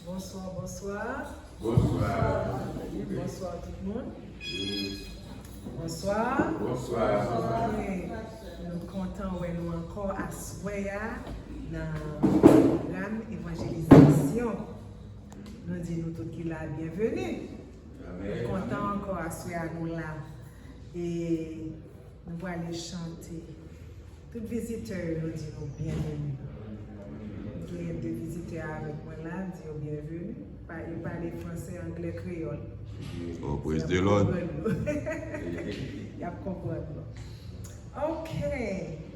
Bonsoir, bonsoir. Bonsoir. Bonsoir tout le monde. Bonsoir. Bonsoir. Nous sommes contents de nous encore à Soya dans le programme évangélisation. Nous disons tout qui l'a bienvenue. Nous sommes contents encore à Soya nous là. Et nous allons aller chanter. Tous les visiteurs nous disons bienvenue. Il y a deux visiteurs avec moi là, disons bienvenue. Ils parlent français, anglais, créole. Oh, praise the Lord. Il y a compris. Ok.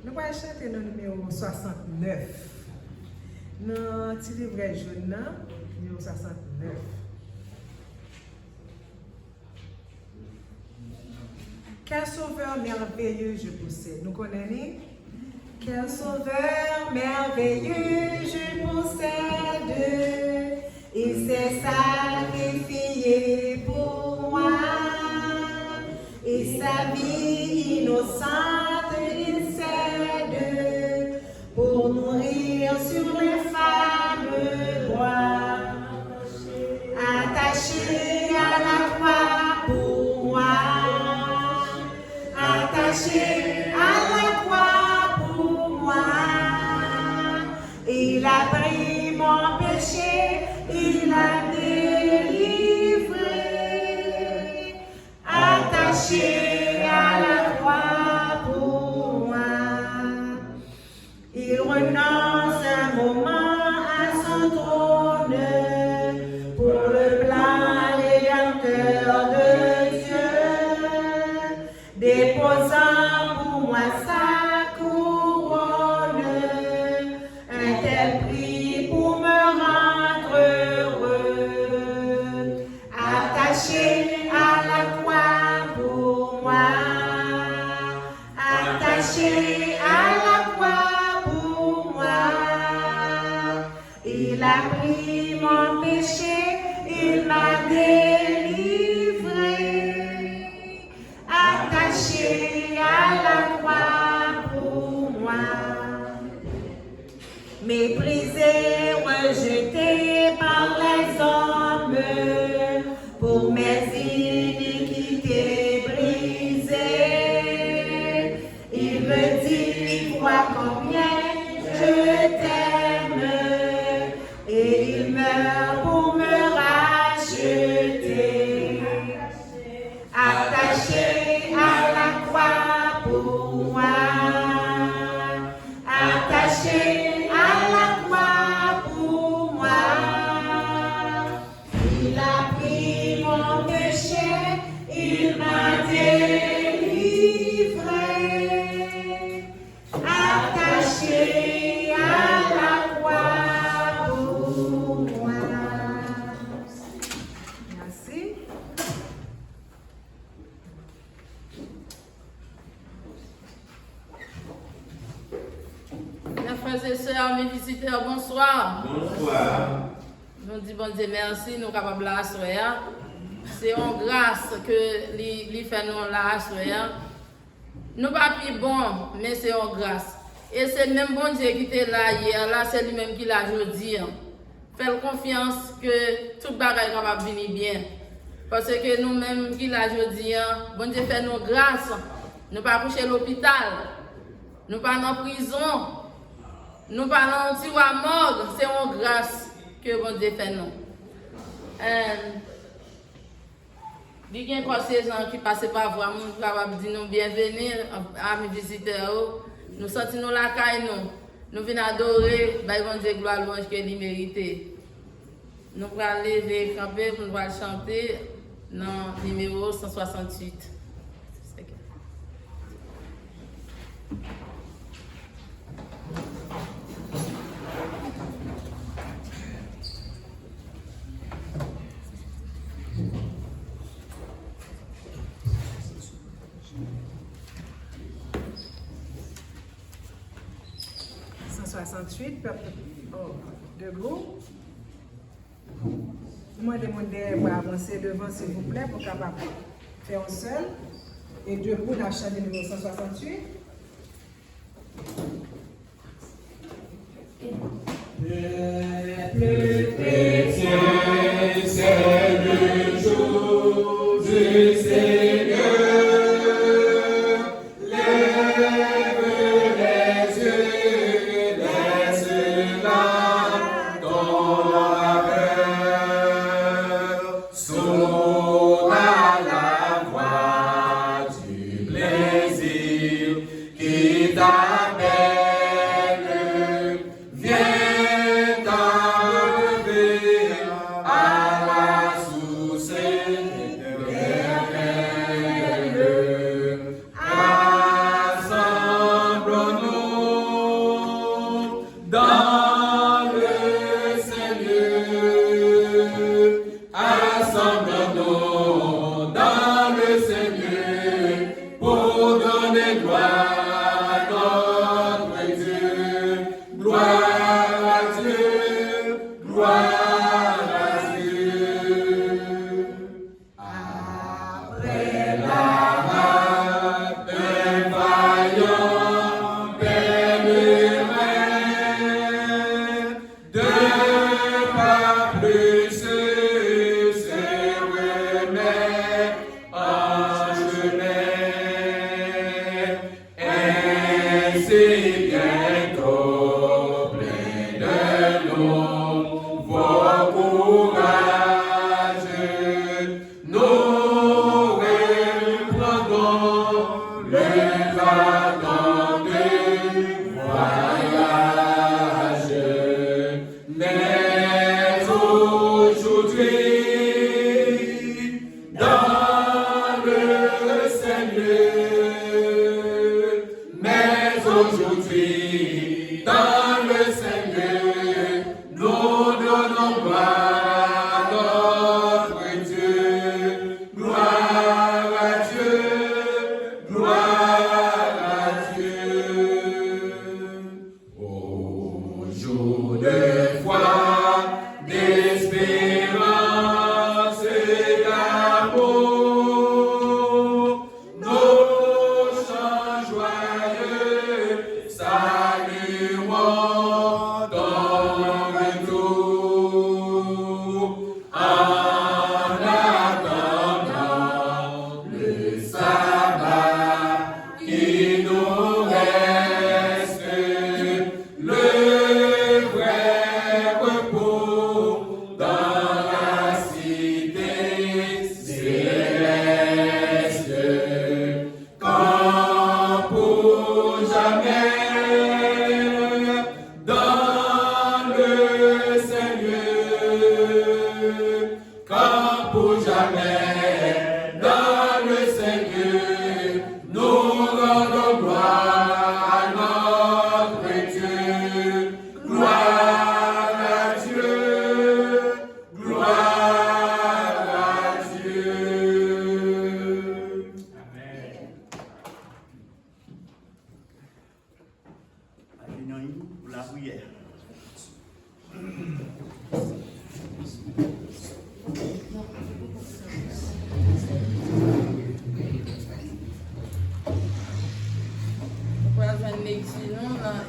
Nous allons chanter le numéro 69. Dans le petit livret jaune, numéro 69. Quel sauveur merveilleux je possède. Nous connaissons? Quel sauveur merveilleux je possède. Il s'est sacrifié pour moi. Et sa vie innocente il cède pour mourir sur les fameux bois. Attaché à la croix pour moi. Attaché à la croix pour moi. Il a pris mon péché, il a délivré. Attaché à la croix pour moi. Il renonce un moment à son trône pour le plan rédempteur de Dieu, déposant pour moi sa couronne, un tel prix pour me rendre heureux. Attaché à la croix pour moi, attaché à la croix pour moi. Il a pris mon péché, il m'a délivré. Attaché à la croix pour moi. Méprisé, rejeté par les hommes, pour mes iniquités brisées. Il me dit, vois combien je t'aime, et il meurt pour me racheter. Attaché à la croix pour moi, attaché à la croix pour moi. Il a pris mon péché, il m'a délivré. Attaché à la croix pour moi. Merci. Mes frères et sœurs, mes visiteurs, bonsoir. Bonsoir. Nous disons bon Dieu merci, nous sommes capables de la soya. C'est en grâce que les fait nous la soya. Nous pas plus bon, mais c'est en grâce. Et c'est le même bon Dieu qui était là hier, là c'est lui-même qui l'a aujourd'hui. Faites confiance que tout bagage va venir bien. Parce que nous-mêmes qui l'a aujourd'hui, bon Dieu fait nous grâce. Nous pas coucher à l'hôpital, nous pas en prison, nous pas dans un petit morgue, c'est en grâce que bon Dieu fait nous. Il y a encore ces gens qui passent par voir, nous sommes dire nous bienvenue à mes visiteurs. Nous sentons la caille, nous venons adorer, bon Dieu, gloire, louange que nous méritons. Nous allons lever, camper, nous allons chanter dans le numéro 168. Peuple de groupe. Moi, je demande pour avancer devant, s'il vous plaît, pour capable faire un seul. Et debout, on a chanté le numéro 168. Peuple chrétien.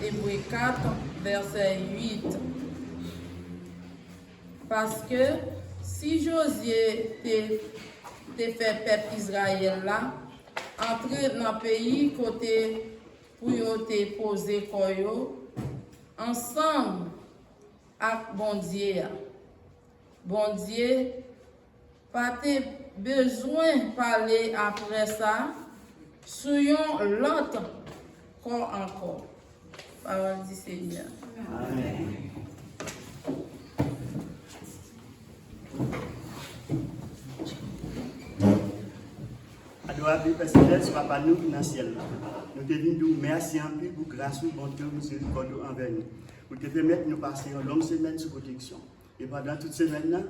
Hébreux 4, verset 8. Parce que si Josué te fait peuple Israël là, entrer dans le pays côté pour te poser koyo, ensemble avec bon Dieu. Bon Dieu, pas te besoin de parler après ça, soyons l'autre corps encore. Parole du Seigneur. Amen. Adorable Père Céleste, soit par nous dans le ciel. Nous te disons merci en plus pour grâce ou bonté ou miséricorde envers nous. Pour te permettre de nous passer une longue semaine sous protection. Et pendant toute semaine-là,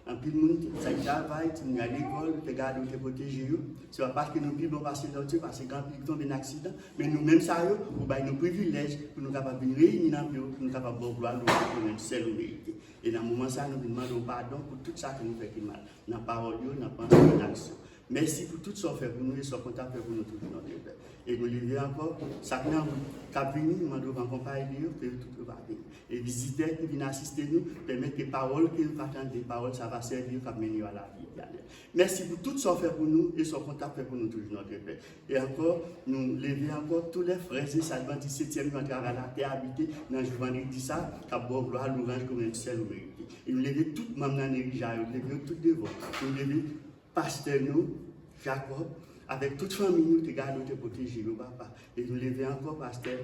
en plus de monde, ça travaille, tu es à l'école, tu gardes, tu protéger. Ce n'est pas parce que nous vivons passer dans le parce que quand ils tombent un accident, mais nous-mêmes, ça, nous avons nos privilèges pour nous capables de réunir dans le pour nous capables de gloire pour nous seul mériter. Et dans ce moment, ça, nous demandons pardon pour tout ça que nous faisons mal. Dans la parole, dans la pensée, dans l'action. Merci pour tout ce que fait pour nous et ce qu'on a fait pour nous tout le monde. Et nous lever encore, chaque année, cap venir, nous devons accompagner eux, que tout va bien. Et visiteurs qui viennent assister nous, permettre que les paroles que nous attendons, des paroles, ça va servir comme mener à la vie éternelle. Merci pour tout ce qu'on fait pour nous et ce qu'on fait pour nous toujours notre Père. Et encore, nous lever encore tous les frères et sœurs du 17e qui ont à la terre habitée, dans le vendredi ça, qui a beau gloire, l'orange comme un ciel au mérité. Et nous lever tout le monde dans les riches, nous lever tout devant. Nous lever pasteur nous, Jacob, avec toute famille, nous te gardons, te protéger, papa. Et nous lever encore, pasteur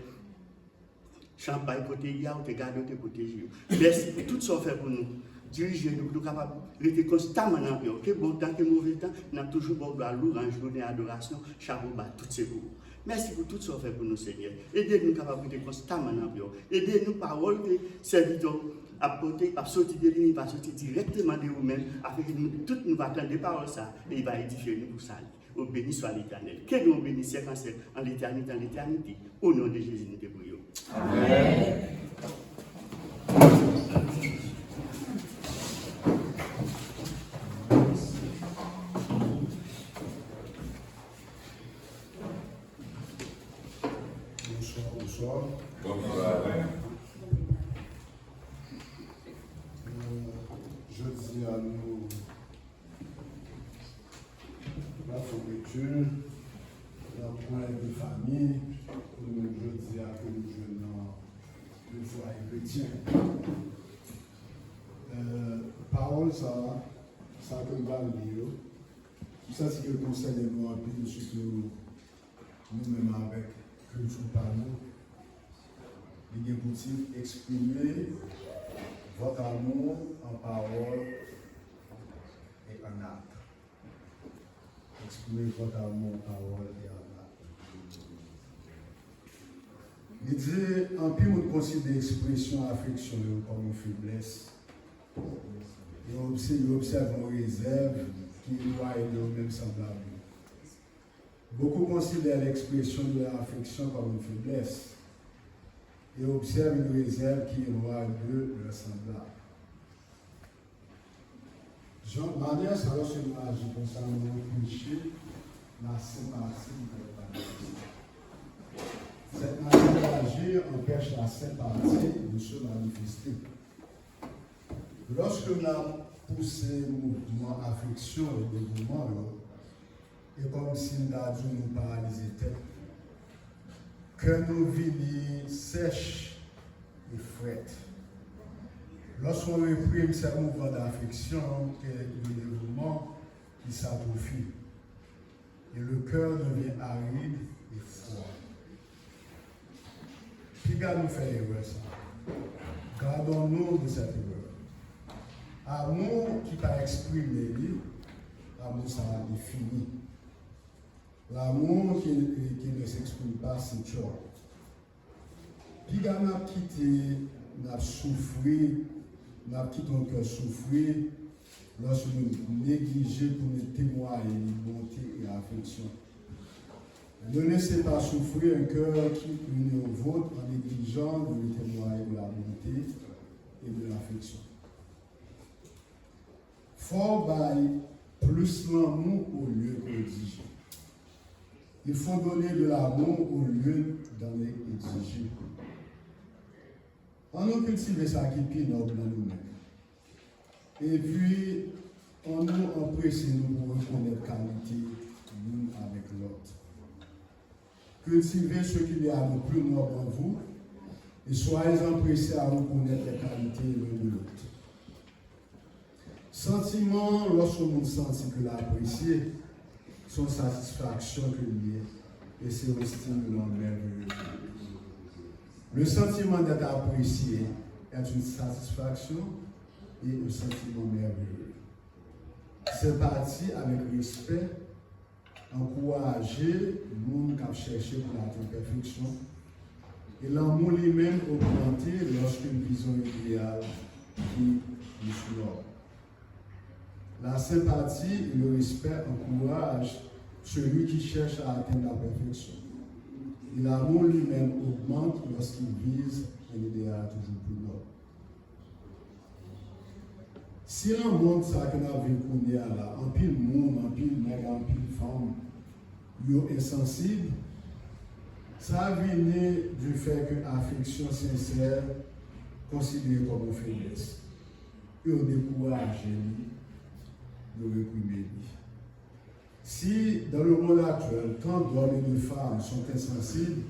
Champagne, côté Yah, te gardons, te protéger. Merci pour tout ce qu'on fait pour nous. Dirigez-nous, nous capables de rester constamment dans le que bon temps, que mauvais temps, nous avons toujours beau gloire, louange, donner adoration, chapeau bas, toutes ces mots. Merci pour tout ce qu'on fait pour nous, Seigneur. Aidez-nous capables de rester constamment dans le aidez-nous, paroles que serviteurs apporter, à sortir de l'île, va sortir directement de vous-même, afin que nous toutes nous attendre des paroles ça, et il va édifier nous pour ça. Au béni soit l'Éternel. Que nous bénissons en l'éternité, au nom de Jésus, nous te prions. Amen. Bonsoir. Je dis à nous la fourniture, la point de famille, je dis à que nous jeunes de foyer chrétien. Parole, ça que nous allons lire. Ça, c'est le conseil de nous, puis surtout nous-mêmes avec culture par nous. Il est possible d'exprimer votre amour en parole et en acte. Exprimez votre amour en parole et en acte. Il dit, en plus, on considère l'expression affection comme une faiblesse. Il observe nos réserves qui éloignent de même semblable. Beaucoup considèrent l'expression de l'affection comme une faiblesse et observent une réserve qui éloigne de leur semblable. Jean Manière, ça lorsque nous agissons comme ça, nous péché, la sympathie de la Cette manière d'agir empêche la sympathie de se manifester. Lorsque nous avons poussé le mouvement affection et dévouement, et comme si nous avions nous paralysé tête, que nos vies sèches et frettes. Lorsqu'on réprime ces mouvements d'affection et le dévouement, il s'atrophie. Et le cœur devient aride et froid. Qui va nous faire erreur ça? Gardons-nous de cette erreur. Amour qui t'a exprimé, l'amour ça va définir. L'amour qui ne s'exprime pas, c'est toi. Puis quand on a quitté, on a souffert, on a quitté ton cœur souffrir lorsque nous négligeons pour nous témoigner de bonté et affection. Ne laissez pas souffrir un cœur qui unit au vôtre en négligeant de nous témoigner de la bonté et de l'affection. Faut bailler plus l'amour au lieu d'exiger. Il faut donner de l'amour au lieu d'en exiger. On nous cultive ça qui est plus noble dans nous-mêmes. Et puis, on nous empresse nous pour reconnaître la qualité l'une avec l'autre. Cultivez ce qu'il y a de plus noble en vous et soyez empressés à reconnaître les qualités l'un de l'autre. Sentiment, lorsque l'on sent que l'apprécier, son satisfaction que lui est, et c'est un stimulant merveilleux. Le sentiment d'être apprécié est une satisfaction et un sentiment merveilleux. C'est parti avec respect, encourager le monde qui a cherché pour la perfection et l'amour lui-même augmenté lorsqu'une vision idéale qui nous soulève. La sympathie et le respect encouragent celui qui cherche à atteindre la perfection. Et l'amour lui-même augmente lorsqu'il vise un idéal toujours plus noble. Si l'on montre ça que nous avons connu là, en pile monde, en pile mec, en pile femme, ils sont insensibles, Ça vient du fait que l'affection sincère considérée comme une faiblesse. Et on décourage de réprimer. Si dans le monde actuel, tant d'hommes et de femmes sont insensibles,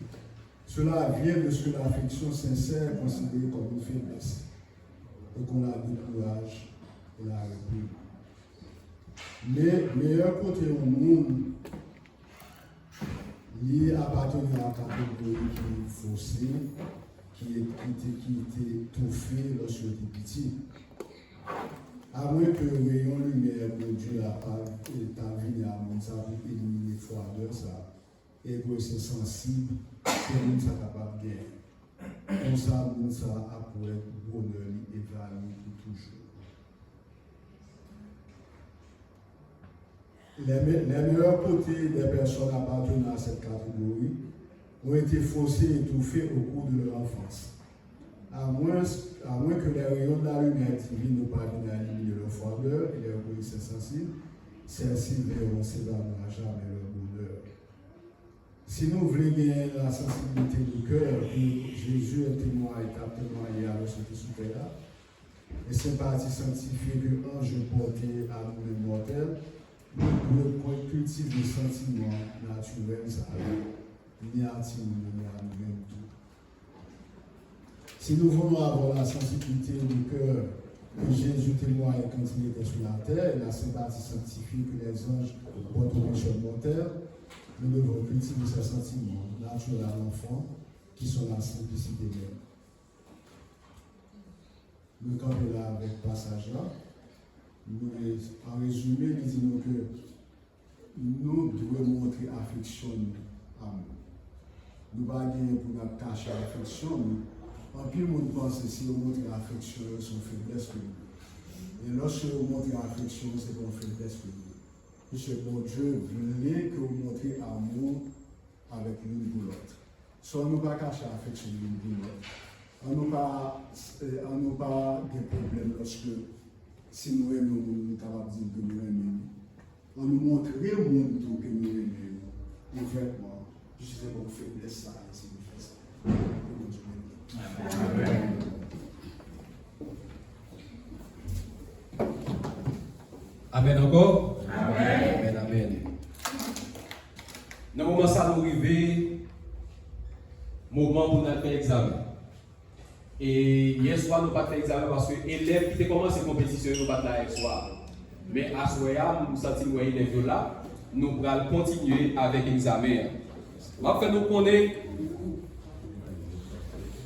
cela vient de ce que l'affection sincère est considérée comme une faiblesse. Et qu'on la décourage, on la réprime. Mais meilleur côté au monde, il appartient à la catégorie qui est faussée, qui était étouffée lorsque était petit. À moins que le rayon lumière de Dieu n'a pas venu à mon ça pour éliminer froideur, ça, et que c'est sensible, que nous sommes capables de gagner. Comme ça, nous sommes pour être bonheur et valeur pour toujours. Les meilleurs côtés des personnes appartenant à cette catégorie ont été faussés et étouffés au cours de leur enfance. À moins que les rayons de la lumière divine ne parviennent à éliminer leur froideur et leur égoïsme sensible, celles-ci verront s'évanouir à jamais leur bonheur. Si nous voulons gagner la sensibilité du cœur que Jésus est témoin et a témoigné à lorsqu'il était sous terre, et sympathie sanctifiée que l'ange porté à nous-mêmes mortels, nous devons cultiver des sentiments naturels, ni à nous-mêmes tout. Si nous voulons avoir la sensibilité du cœur que Jésus témoigne quand il était sur la terre, et la sympathie sanctifiée que les anges portent aux pécheurs mortels, nous devons cultiver ces sentiments naturels à l'enfant, qui sont la simplicité même. Nous campons là avec le passage là. En résumé, nous disons que nous devons montrer affection à nous. Nous ne pouvons pas pour nous cacher l'affection. En plus, le monde pense que si on montre l'affection, c'est une faiblesse que nous. Et lorsque on montre l'affection, c'est une faiblesse que nous. Puisque bon Dieu voulait que vous montriez amour avec l'une pour l'autre. Soit nous ne pas cacher l'affection l'une pour l'autre. On n'a pas de problème lorsque, si nous aimons, nous sommes capables de dire que nous aimons. On nous montre le monde que nous aimons. Ouvertement, je sais qu'on fait de ça, si nous faisons ça. Amen. Amen encore? Amen. Amen. Dans le moment ça nous arrive, moment pour notre examen. Et hier soir, nous n'avons pas fait examen parce que les élèves qui ont commencé la compétition, nous n'avons pas fait hier soir. Mais à ce moment-là, nous sentons que les élèves là, nous allons continuer avec l'examen. Après, nous connaissons.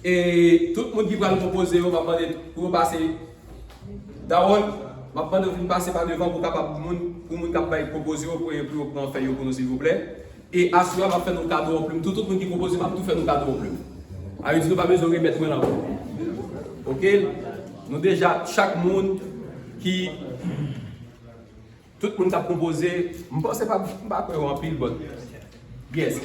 Et tout le monde qui va nous proposer, on va demander pour passer. D'abord, on va demander de passer par devant pour nous proposer pour prendre feuille pour nous, s'il vous plaît. Et à ce moment-là, on va faire nos cadeaux en plume. Tout le monde qui propose, on va tout faire nos cadeaux en plume. Alors, nous n'avons pas besoin de remettre maintenant. Ok? Nous déjà, chaque monde qui. Tout le monde a proposé. Je ne pense pas qu'on va remplir le bon. Yes.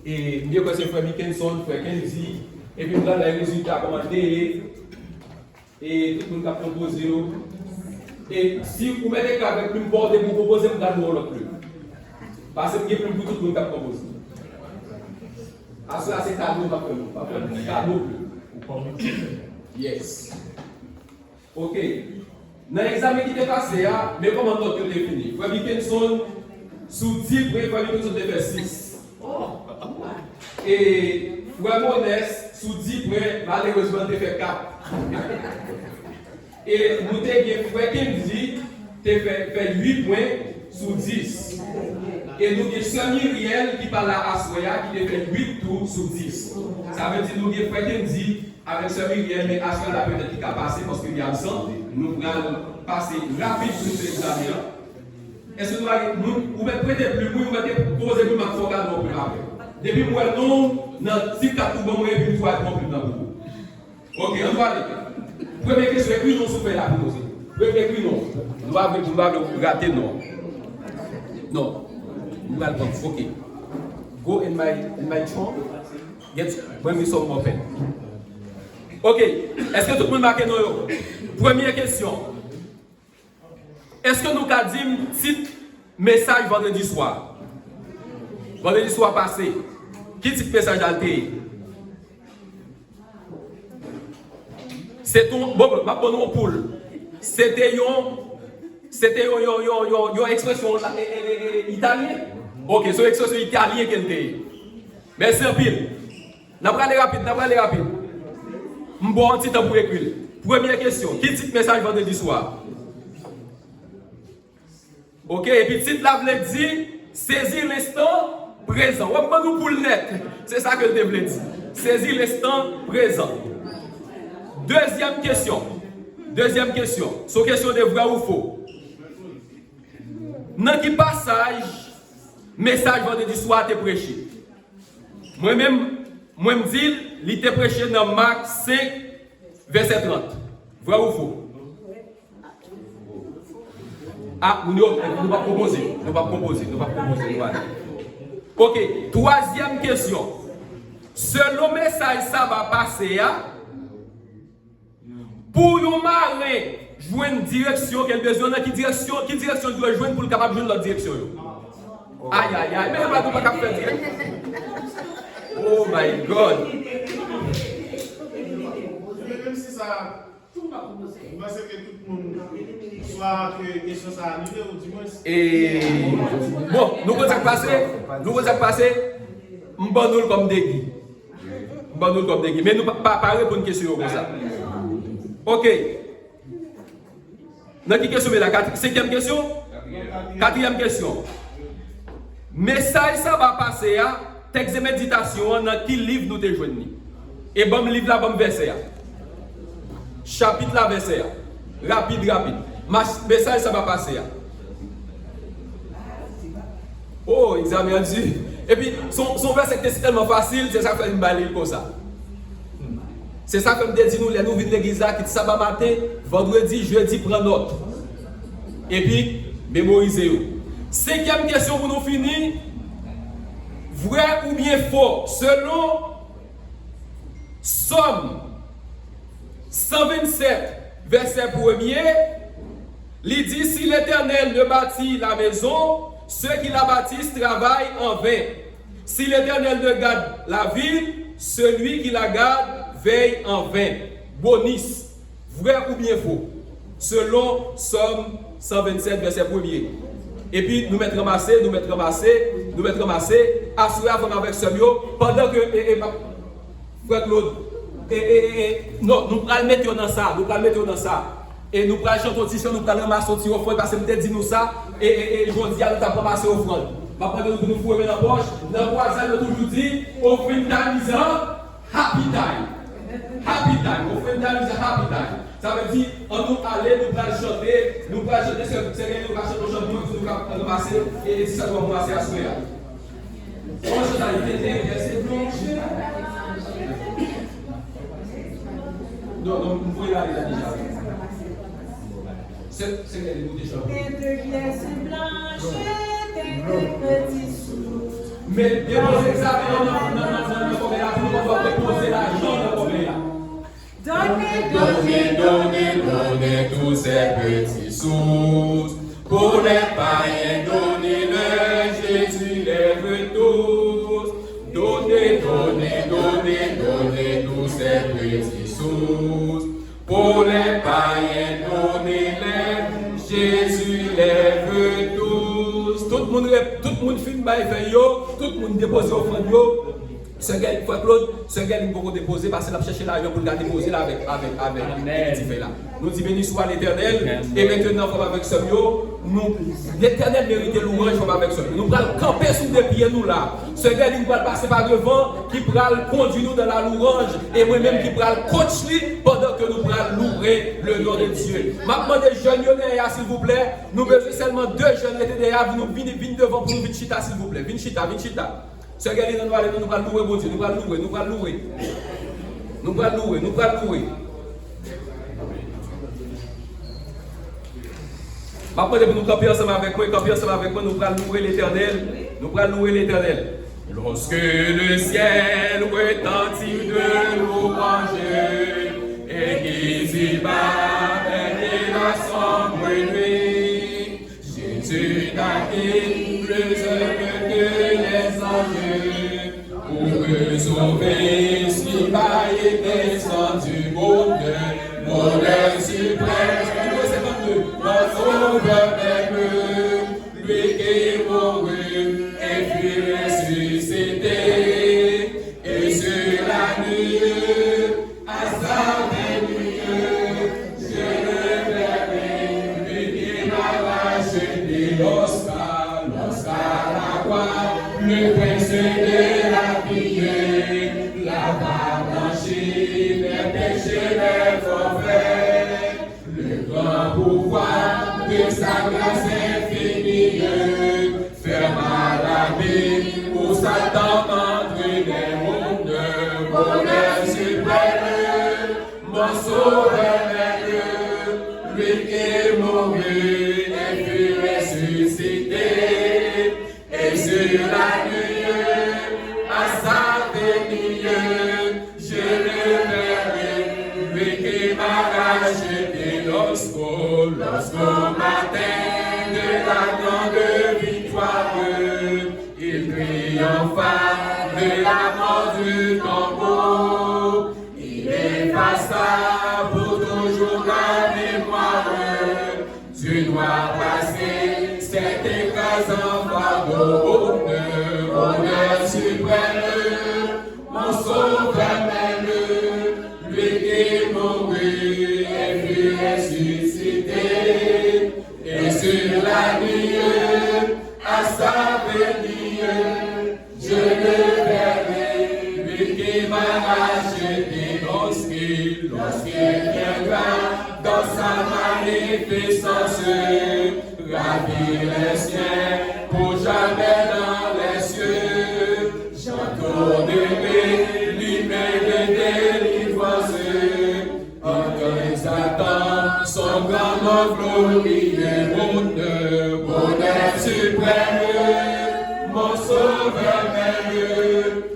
Et mieux que c'est Frère Mickenson, Frère Kenzie. Et puis, nous avons les résultats commentés. Et tout le monde a proposé. Et si vous mettez avec plume bordée, vous proposez, vous allez l'autre plume. Parce que vous avez plume pour tout le monde qui a proposé. Ah, ça c'est cadeau, pas cadeau. Yes. Ok. Dans l'examen qui est passé, mais comment on a fini? Frère Mickenson, sous 10 points, Frère Mickenson a fait 6. Et Frère Modeste, sous 10 points, malheureusement, il a fait 4. Et nous avons Frère Kenzie, il a fait 8 points sous 10. Et nous avons Sœur Myriel qui parle à Assoya qui a fait 8 tours sur 10. Ça veut dire que nous avons Frère Kenzie avec Sœur Myriel, mais Assoya peut-être qui a passé parce qu'il est absent. Nous allons passer rapide sur l'examen. Est-ce que nous mettez prêter plus, vous mettez poser plus ma forgade non plus après. Depuis moi, non, dans 6 4 tours, moi, et puis 3 non plus dans vous. Ok, on va aller. Première question, est-ce que nous sommes là pour poser? Première question, non. Nous allons rater non. Non. Nous allons prendre. Ok. Go in my trunk. Bring me some more pen. Ok. Est-ce que tout le monde marque nous? Première question. Est-ce que nous avons dit un petit message vendredi soir? Vendredi soir passé. Qui type message altéré? C'est ton bon, ma bonne poule. C'était une expression italienne. OK, c'est une expression italienne qu'elle était. Merci un pile. N'a pas aller rapide. Bon, un petit temps pour écrire. Première question, qui type message vendredi soir? OK, et puis titre la voulait dire saisir l'instant présent. On va nous pour le net. C'est ça que je voulais dire. Saisir l'instant présent. Deuxième question. C'est une question de vrai ou faux. Dans quel passage, message vendredi soir te prêché? Moi-même, me dis, il était prêché dans Marc 5, verset 30. Vrai ou faux? Ah, nous ne pas proposer. Voilà. OK, troisième question. Selon message, ça va passer pour un marin jouer une direction qu'elle a besoin, qui direction doit jouer pour le capable de jouer l'autre direction. Aïe, mais on va pas capable faire. Oh my God. Même si ça, tout va commencer. Parce que tout le monde soit que question ça arrive ou du moins. Et bon, nous allons passer. Nous comme des mais nous pas répondre une question comme ça. OK. Dans quelle question la cinquième question? Quatrième question. Message ça va passer à texte de méditation dans quel livre nous te joindre. Et bon livre là bon verset. Chapitre la verset. Rapide. Message ça va passer. Oh, examen Dieu. Et puis son verset c'est tellement facile, c'est ça que fait une balle comme ça. C'est ça que me dit nous les nous venons de l'église qui dit sabbat matin, vendredi, jeudi prend note. Et puis mémorisez. Cinquième question pour nous finir. Vrai ou bien faux? Selon Somme 127, verset 1er, il dit si l'Éternel ne bâtit la maison, ceux qui la bâtissent travaillent en vain. Si l'Éternel ne garde la ville, celui qui la garde veille en vain. Bonus. Vrai ou bien faux? Selon Somme 127, verset 1er. Et puis nous mettre ramasser, assurer avant avec ce mio, pendant que Frère Claude, non, nous allons mettre dans ça, et nous allons chanter aussi, nous allons ramasser au offrande, parce que nous dit nous ça, et je dis à nous allons ramasser au offrande. Pendant que nous fourrer dans la poche, dans le voisin, nous toujours dit, offrande d'amusant, happy time, offrande d'amusant, happy time. Ça veut dire, on nous aller, nous allons chanter, c'est nous allons chanter aujourd'hui, nous allons ramasser, et ça doit ramasser à souhait. Non, vous pouvez aller là déjà. C'est qu'elle est montée sur Tête de pièces blanches, tête de petits sous. Mais déposez ça, non, on va déposer l'argent dans le Donnez tous ces petits sous. Pour les païens, donnez-le, Jésus les veut tous. Donnez tous ces petits sous. Pour les païens, donnez-les, Jésus les veut tous. Tout le monde filme, tout le monde dépose au front. Ce gars, Claude, ce gars, il peut déposer parce qu'il a cherché l'argent pour le déposer là avec là. Nous disons béni soit l'Éternel. Et maintenant, on va avec ce mio. L'Éternel mérite l'ouvrage, on va avec ce mio. Nous allons camper sous des pieds, nous là. Ce gars, il va passer par devant, qui pourra conduire nous dans la louange. Et moi-même, qui pourra le coacher pendant que nous pourrons louer le nom de Dieu. Maintenant, des jeunes, s'il vous plaît. Nous besoin seulement 2 jeunes qui étaient derrière. Nous venons devant pour nous venir chita, s'il vous plaît. Venez chita. Ce gars, nous allons louer, bon Dieu, nous allons louer. Maintenant, nous camper ensemble avec moi, nous allons louer l'Éternel. Lorsque le ciel retentit de louange, et qu'ils y battent et la sombre nuit, Jésus n'a été plus heureux que les anges. que sauver, si maille descendu, bonheur suprême, mon sauveur même, lui qui mourut et fut ressuscité, et sur la nuit, à sa venue, je le verrai, lui qui m'a racheté lorsqu'à la croix, le prince de la vie, la barre blanchie, les péchés, les forfaits, le grand pouvoir de sa grâce infinie, ferma la vie pour Satan entre les mondes, bonheur suprême, mon sauveur même, lui qui mourut et fut ressuscité, et sur la nuit, à sa venue, je le verrai, lui qui m'a racheté lorsqu'au matin de la grande victoire, il triompha de la mort du tombeau, il effaça pour toujours la mémoire du noir passé, cet écrasant fardeau, bonheur suprême, mon sauveur même, lui qui mourut et fut ressuscité, et sur la nuit, à sa venue, je le verrai, lui qui m'a racheté lorsqu'il viendra dans sa magnificence, ravir les siens pour jamais dans les cieux, j'entendrai l'hymen de délivrance, quand Satan son grand nom glorieux, bonheur suprême, mon sauveur même,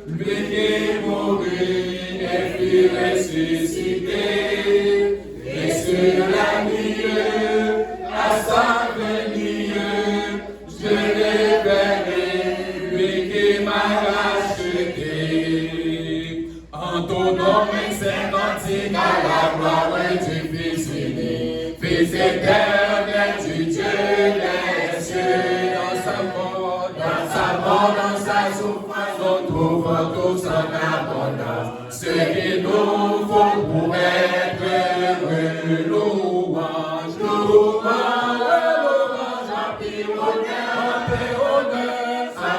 lui qui mourut et fut ressuscité, et sur la nuit, à sa venue, je le verrai, lui qui m'a racheté. Entonnons mes 50 à la gloire du Fils unique, Fils éternel du Dieu des cieux, dans sa mort, dans sa souffrance, nous trouvons tous en abondance ce qu'il nous faut pour être heureux. Louange, honneur,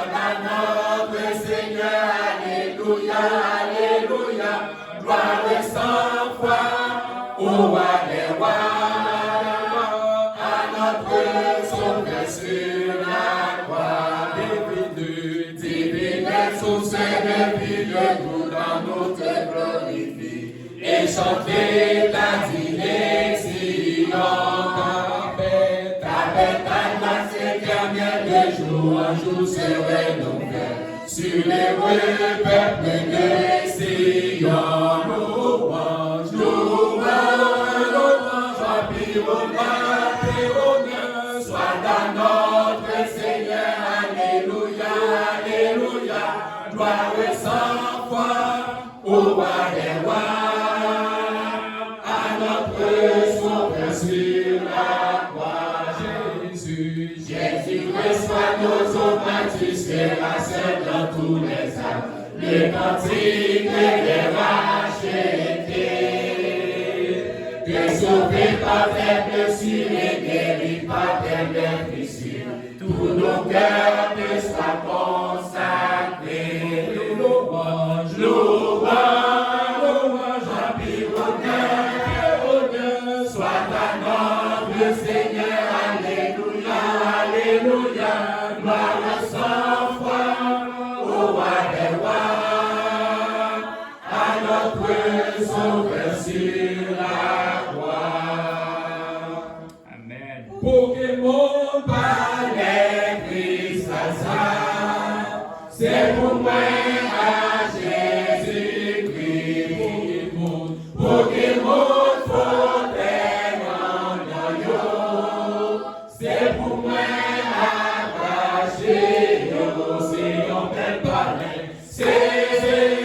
à notre Seigneur, alléluia, alléluia, gloire et sans foi, au roi des rois, à notre Sauveur sur la croix, divine source de vie, de nous dans notre glorifie, et chanter ta direction, ta grâce éternelle de jour en jour se renouvelle, sur l'heureux peuple de Sion, louange, honneur, soit à notre Seigneur, alléluia, alléluia, gloire et sans foi, au roi des rois, à notre Sauveur sur la croix, Jésus, reçois nos hommages, tu seras seul dans tous les âmes, le cantique des rachetés, que sauvé par tes blessures et guéri par tes blessures, tous nos cœurs te soient consacrés. Louange, honneur, soit à notre Seigneur, alléluia, alléluia, gloire sans foi, au roi des rois, à notre Sauveur sur la croix. Amen. Pokémon par les c'est pour moi à Jésus-Christ. Pokémon, c'est pour moi à cacher, c'est on peut parler, c'est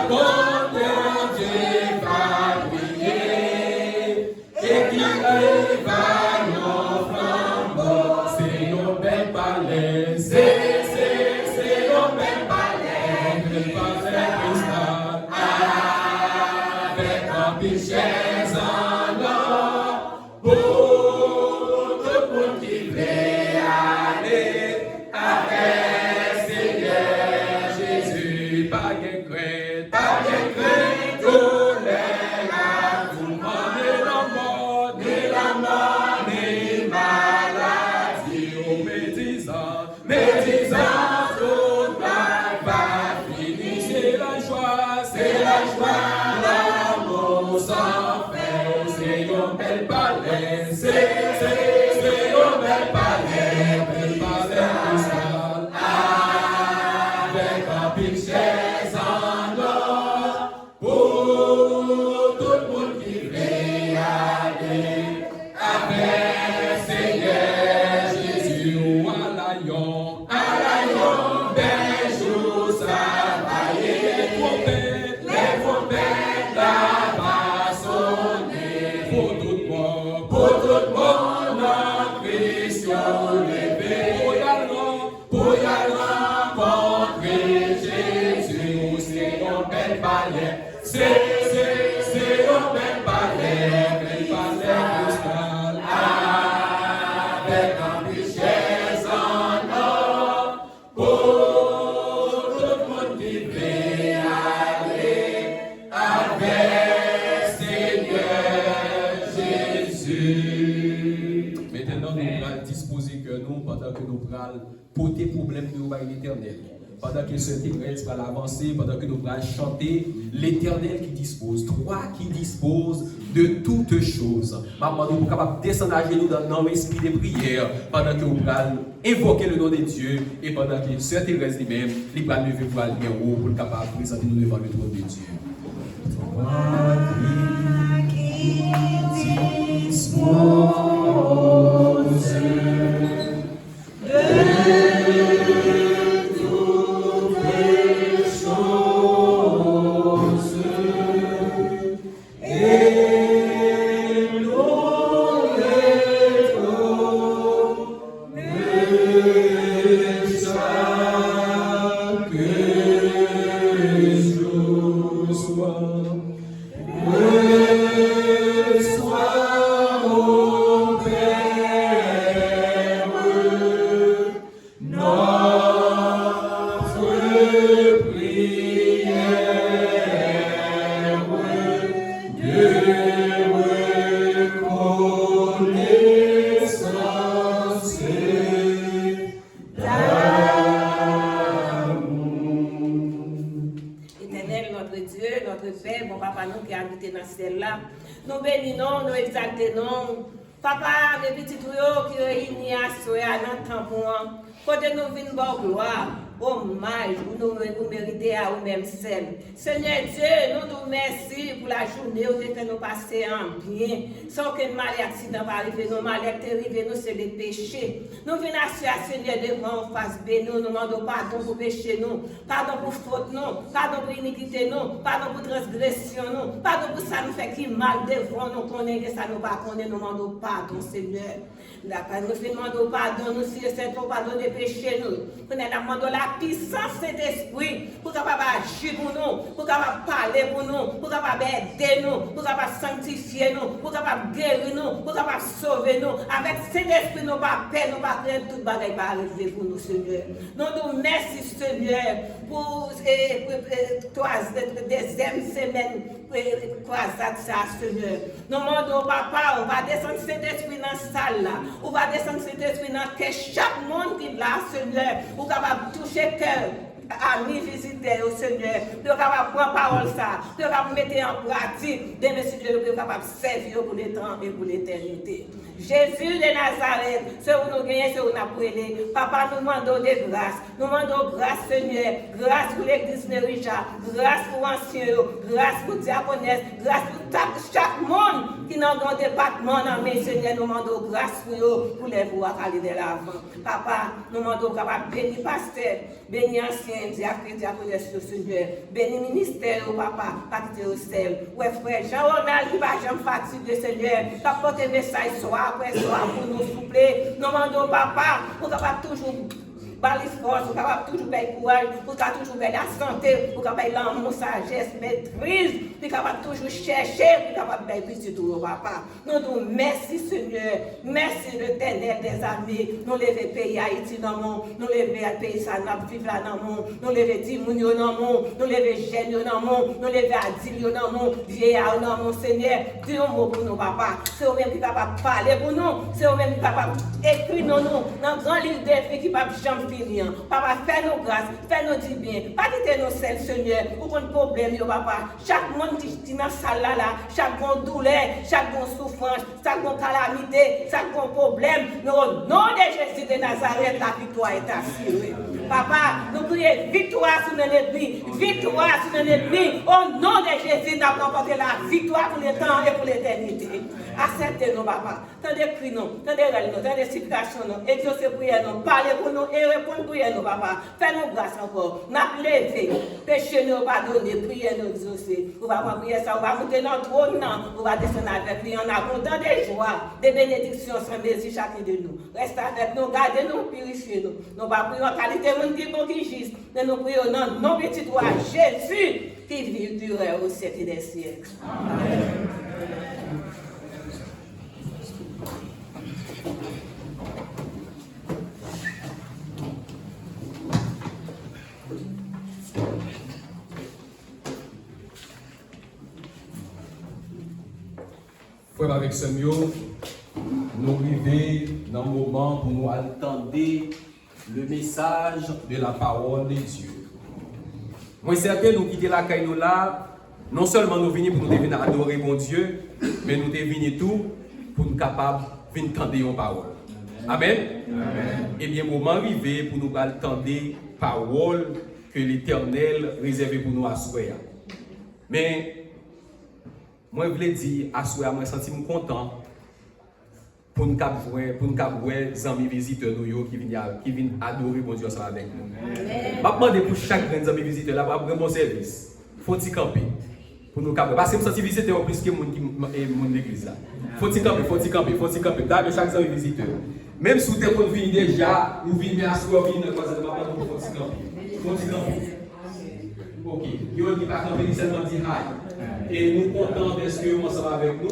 bonté de Dieu va briller et qu'il va nos flambeaux. C'est nos belles palais, c'est nos belles palais, belles palais cristal, avec un pichets en or pour tout le monde qui veut aller avec Seigneur Jésus. Pas de crainte, tous les là, tout le monde est la mort, ni la mort, ni maladie, oh médisant, tout va finir. C'est la joie, l'amour sans fin, c'est une belle palais, c'est une belle palais cristal, avec un pichet en or pour tout le monde qui veut aller avec Seigneur Jésus. Ou à l'aïon, bel jour ça va y être, les trompettes là-bas sonner pour tout le monde, notre Christian levé pour y aller rencontrer Jésus. C'est un bel palais, c'est un bel palais cristal, avec un pichet en or pour tout le monde qui veut aller avec Seigneur Jésus. Maintenant, nous allons disposer que nous, pendant que nous allons porter problème de l'Éternel. Pendant que ce témoignage va avancer, pendant que nous allons chanter l'Éternel qui dispose, toi qui dispose de toutes choses. Maman, nous sommes capables de descendre à genoux dans l'esprit de prière, pendant que nous allons invoquer le nom de Dieu, et pendant que ce Thérèse lui-même, il va lever pour aller bien haut, pour être capable de présenter nous devant le trône de Dieu. Toi qui disposes nous bénissons, nous exaltons. Papa, les petits tuyaux qui réunissent à soi dans le temps, côté nous venons voir gloire, hommage, nous méritons à nous-mêmes seuls. Seigneur Dieu, nous nous remercions pour la journée où nous passons en bien, sans que mal et accident va arriver, nos mal est arrivé, nous c'est les péchés. Nous venons à Seigneur devant face béni, nous demandons pardon pour péché nous, pardon pour faute nous, pardon pour iniquité nous, pardon pour transgression nous, pardon pour ça nous fait qui mal devant nous connaît que ça nous va connaître, nous demandons pardon Seigneur. Nous demandons pardon, nous si c'est pour pardon des péchés nous. Nous demandons la puissance de l'esprit pour capable agir pour nous, pour capable parler pour nous, pour capable aider nous, pour capable sanctifier nous, pour capable guérir nous, pour capable sauver nous. Avec cet esprit, nous pas peur, nous pas craindre toute bagaille va arriver pour nous, Seigneur. Nous nous merci, Seigneur, pour deuxième semaine, croisade, Seigneur. Nous demandons, Papa, on va descendre cet esprit dans la salle là, on va descendre cet esprit dans que chaque monde qui est là, Seigneur, on va capable toucher cœur. Amis visiteurs au Seigneur, de capable prendre parole ça, de capable mettre en pratique des messages de capable servir pour les temps et pour l'éternité. Jésus de Nazareth, c'est où nous gagnons, c'est où nous apprenons. Papa, nous demandons de grâce. Nous demandons grâce, Seigneur. Grâce pour l'église de Richard. Grâce pour l'ancien. Grâce pour diaconesse. Grâce pour chaque monde qui est dans le département. Mais Seigneur, nous demandons grâce pour eux, pour les voir aller de l'avant. Papa, nous demandons capable bénir pasteur, bénir ancien, diaconesse, Seigneur. Bénir ministère, papa, pas quitter au sel. Ouais, frère, Jean-Ronald, qui va jamais fatiguer, Seigneur. Tu apportes un message soir après soir pour nous souffler. Nous demandons, papa, pour capable toujours bali force, pour capable toujours faire courage, pour capable toujours faire la santé, pour capable l'amour, sagesse, maîtrise, pour capable toujours chercher, pour capable faire petit tout, papa. Nous nous merci, Seigneur. Merci l'Éternel des armées. Nous lever pays Haïti dans le monde, nous lever le pays Sanap, vivre là dans le monde, nous lever Dimounio dans le monde, nous lever Gêne dans le monde, nous lever Adilio dans le monde, Vieillard dans le monde, Seigneur. Dis un mot pour nous, papa. C'est eux-mêmes qui sont capables de parler pour nous, c'est eux-mêmes qui sont capables d'écrire dans le grand livre des filles qui ne peuvent jamais finir. Papa, fais-nous grâce, fais-nous du bien. Pas quitter nos selles, Seigneur, pour qu'on problème, yo, papa. Chaque monde qui est dans la salle là, chaque bon douleur, chaque bon souffrance, chaque bon calamité, chaque bon problème, nous, au nom de Jésus de Nazareth, la victoire est assurée. Papa, nous prions victoire sur notre ennemi, victoire sur notre ennemi. Au nom de Jésus, nous avons remporté la victoire pour le temps et pour l'éternité. Acceptez-nous, papa. Tendez cri nous, tendez rêve nous, tendez supplication nous, exaucez prière nous, parlez pour nous et répondez prière nous, papa. Fais-nous grâce encore. N'a levé, péché nous pardonner, prière nous exaucer. On va prier ça, on va monter dans le trône, on va descendre avec lui en abondant des joies, des bénédictions sans mesure chacun de nous. Reste avec nous, gardez-nous, purifiez-nous. Nous va prier en qualité de monde qui bon qui juste, mais nous prions dans nos petits doigts, Jésus, qui vit durer au siècle des siècles. Amen. Frère avec Samuel, nous arrivons dans le moment pour nous attendre le message de la parole de Dieu. Moi, certain, nous quitter la caille là, non seulement nous venons pour nous venir adorer mon Dieu, mais nous venons tout pour nous capables de venir entendre une parole. Amen. Amen. Eh bien, moment arrivé pour nous attendre la parole que l'Éternel réserve pour nous à souhait. Mais moi, je voulais dire, à souhait, moi, je me sens content pour nous voir les amis visiteurs qui viennent adorer mon Dieu avec nous. Je demande pour chaque ami visiteur là, pour avoir bon service. Il faut y camper. Pour nous camper. Parce que je me sens visiteur plus que mon église là. Il faut y camper. D'ailleurs, chaque ami visiteur. Même si vous êtes venu déjà, vous venez à souhait, vous venez à faut y camper. Ok. Yo dit pas camper, seulement dit hi. Et nous comptons d'être ensemble avec nous.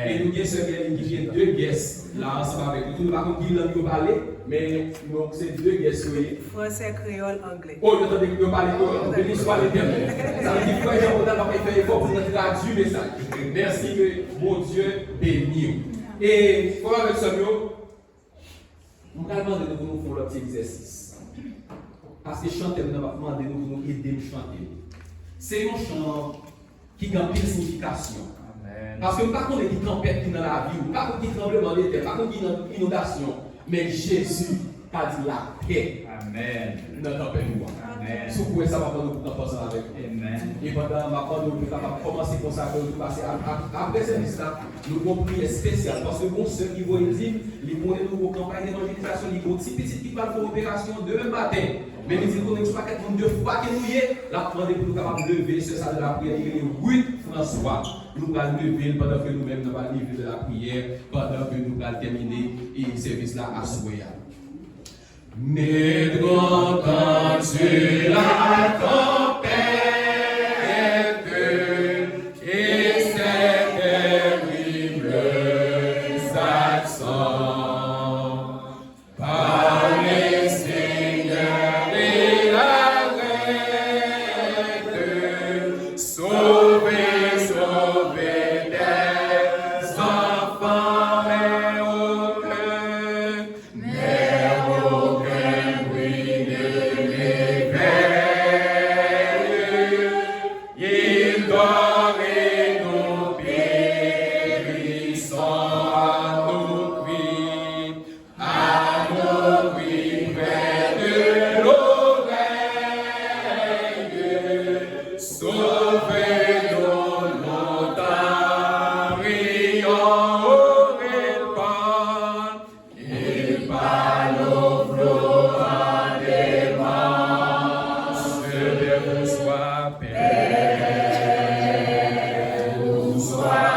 Et nous avons qui viennent deux guests là ensemble avec nous. Nous ne pouvons pas parler, mais c'est deux guests. Français, créole, anglais. Oh, nous entendons que nous parlons de l'histoire éternelle. Ça veut dire que frère Jean-Paul va faire effort pour nous traduire le message. Merci que mon Dieu bénisse. Et pour avec Samuel, nous allons demander de nous faire le petit exercice. Parce que chanter, nous allons demander de nous aider à chanter. C'est un chant qui a une signification. Amen. Parce que nous ne pouvons pas dire tempête dans la vie, nous ne pouvons pas dire tremblement de terre, nous ne pouvons pas dire inondation. Mais Jésus a dit la paix. Amen. Dans la tempête. Amen. Si vous pouvez savoir, nous pouvons passer avec vous. Amen. Et pendant ma part, nous pouvons commencer comme ça, nous passer après ce message, nous avons prié spécial. Parce que bon, ceux qui vont dire, ils vont nous campagne d'évangélisation, ils vont petit qui va faire opération demain matin. Mais nous disons qu'on n'est pas quelqu'un de fois que nous y est, la demande pour nous capables de lever ce ça de la prière, il est 8 François. Nous allons lever pendant que nous-mêmes nous allons livrer de la prière, pendant que nous allons terminer le service là à Souéa. Mettre quand sur la tempête et ses terribles accents. Sauvez-nous, nous tarions, il parle au flot des mains, Dieu vous soit paix, vous soit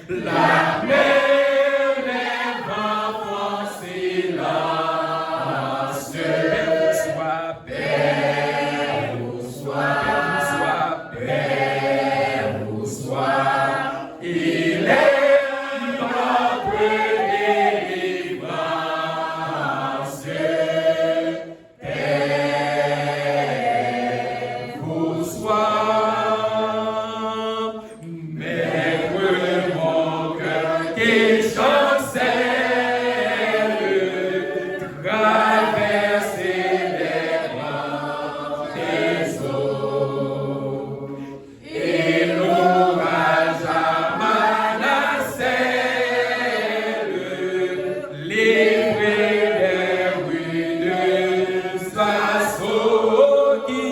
la mer n'est pas en silence, Dieu vous soit paix, vous soit paix, vous soit, il est notre délivrance, paix, vous soit, maître mon cœur qui chancelle, traverser les grands des eaux, et l'orage à Manassel, livré des ruines assauts qui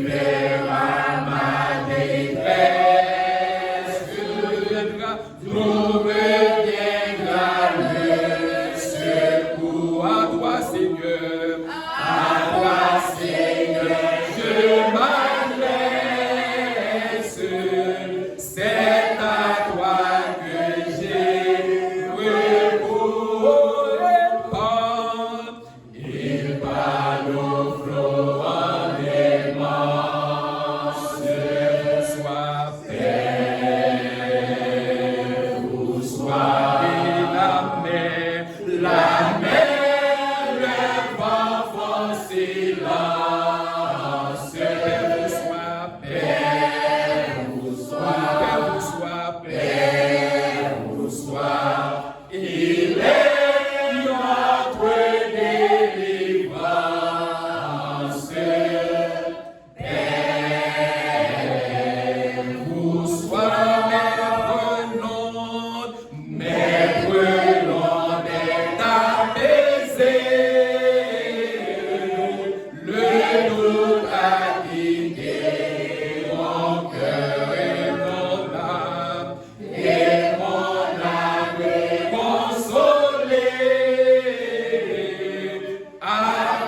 vers à ma détresse, trouve viendra le secours à toi, Seigneur, je m'adresse, c'est à toi que j'ai recours, il parle au flot en aimant, sois paix, vous soit, et la mer, le vent font silence, vous soit paix, vous soit paix, vous soit, il est notre délivrance, paix, vous soit, maître nom est apaisé, le doute a quitté mon cœur et mon âme est consolée, à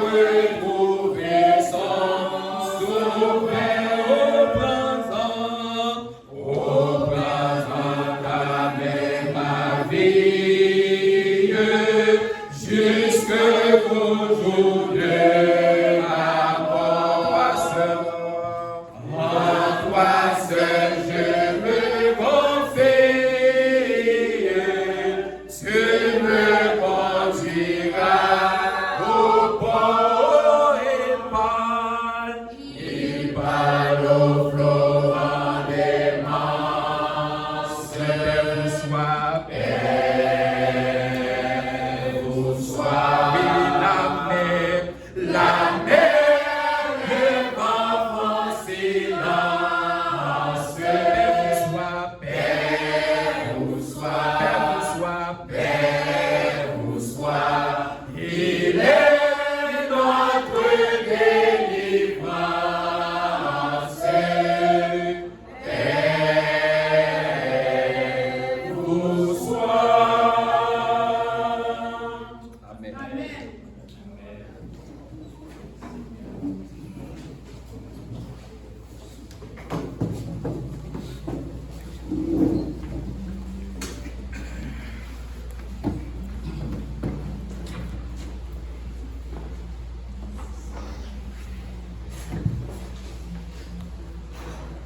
retrouver son souverain au présent t'amène ma vie, jusqu'au jour de ma mort. En toi seul je me confie, tu me conduiras au port, il parle au flot en aimant, vous soit paix, vous soit, la mer, le vent font silence, vous soit paix, vous soit, vous soit, il est notre délivrance, paix, vous soit. Amen.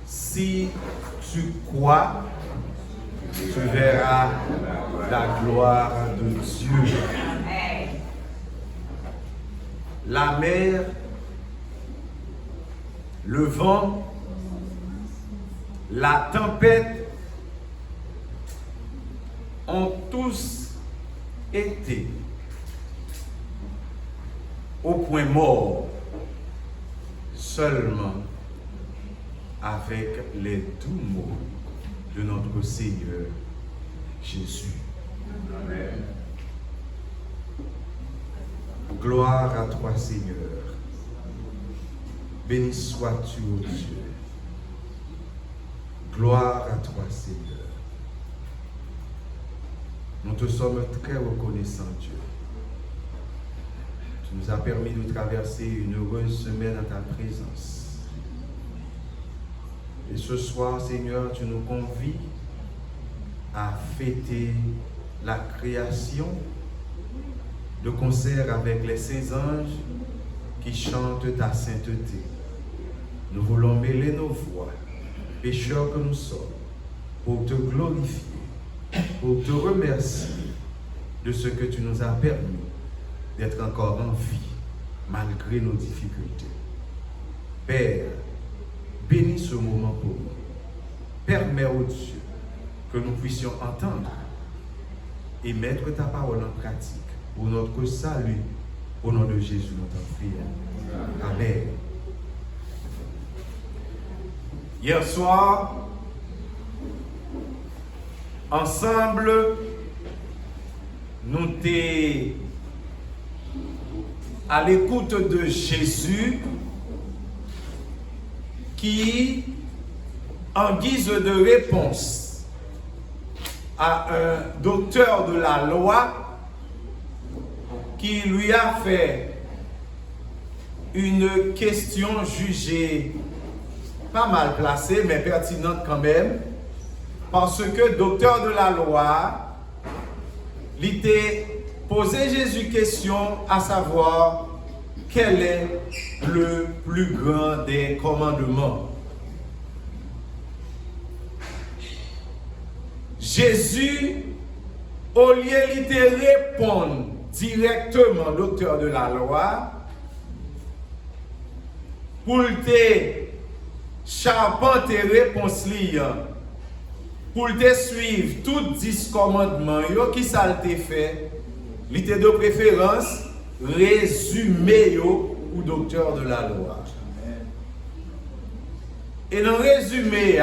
Si tu crois, tu verras la gloire de Dieu. La mer, le vent, la tempête ont tous été au point mort seulement avec les doux mots de notre Seigneur Jésus. Amen. Gloire à toi, Seigneur. Béni sois-tu, ô Dieu. Gloire à toi, Seigneur. Nous te sommes très reconnaissants, Dieu. Tu nous as permis de traverser une heureuse semaine en ta présence. Et ce soir, Seigneur, tu nous convies à fêter la création de concert avec les saints anges qui chantent ta sainteté. Nous voulons mêler nos voix, pécheurs que nous sommes, pour te glorifier, pour te remercier de ce que tu nous as permis d'être encore en vie, malgré nos difficultés. Père, bénis ce moment pour nous. Permets, ô Dieu, que nous puissions entendre et mettre ta parole en pratique pour notre salut. Au nom de Jésus, notre prière. Amen. Hier soir, ensemble, nous étions à l'écoute de Jésus qui, en guise de réponse à un docteur de la loi, qui lui a fait une question jugée pas mal placée, mais pertinente quand même, parce que docteur de la loi, il t'a posé Jésus question à savoir quel est le plus grand des commandements. Jésus, au lieu de répondre directement docteur de la loi, pour te charpenter réponse liant, pour te suivre tous 10 commandements, qui ça te fait, il était de préférence résumé au docteur de la loi. Et dans le résumé,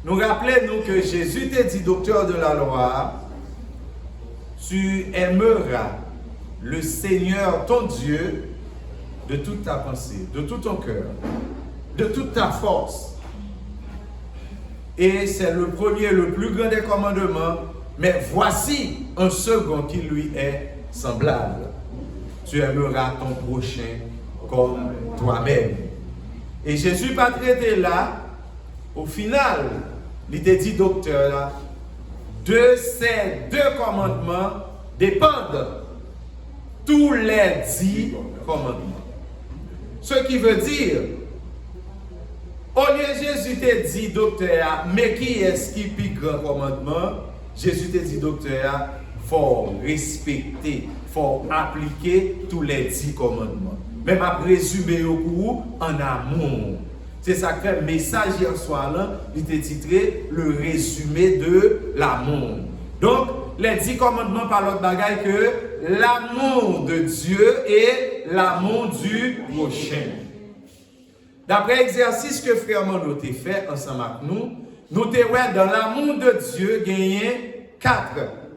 nous rappelons que Jésus t'a dit docteur de la loi, tu aimeras le Seigneur ton Dieu de toute ta pensée, de tout ton cœur, de toute ta force. Et c'est le premier, le plus grand des commandements, mais voici un second qui lui est semblable. Tu aimeras ton prochain comme toi-même. Et Jésus pas traité là, au final, il t'a dit docteur, de ces 2 commandements dépendent tous les 10 commandements. Ce qui veut dire, au lieu Jésus t'a dit, docteur, mais qui est-ce qui pique grand commandement? Jésus t'a dit, docteur, il faut respecter, il faut appliquer tous les 10 commandements. Même à résumer au cours en amour. C'est ça que le message hier soir là, il était titré le résumé de l'amour. Donc, les 10 commandements par l'autre bagaille que l'amour de Dieu et l'amour du prochain. D'après l'exercice que frère Mano t'a fait ensemble avec nous, nous t'avons dans l'amour de Dieu gagné 4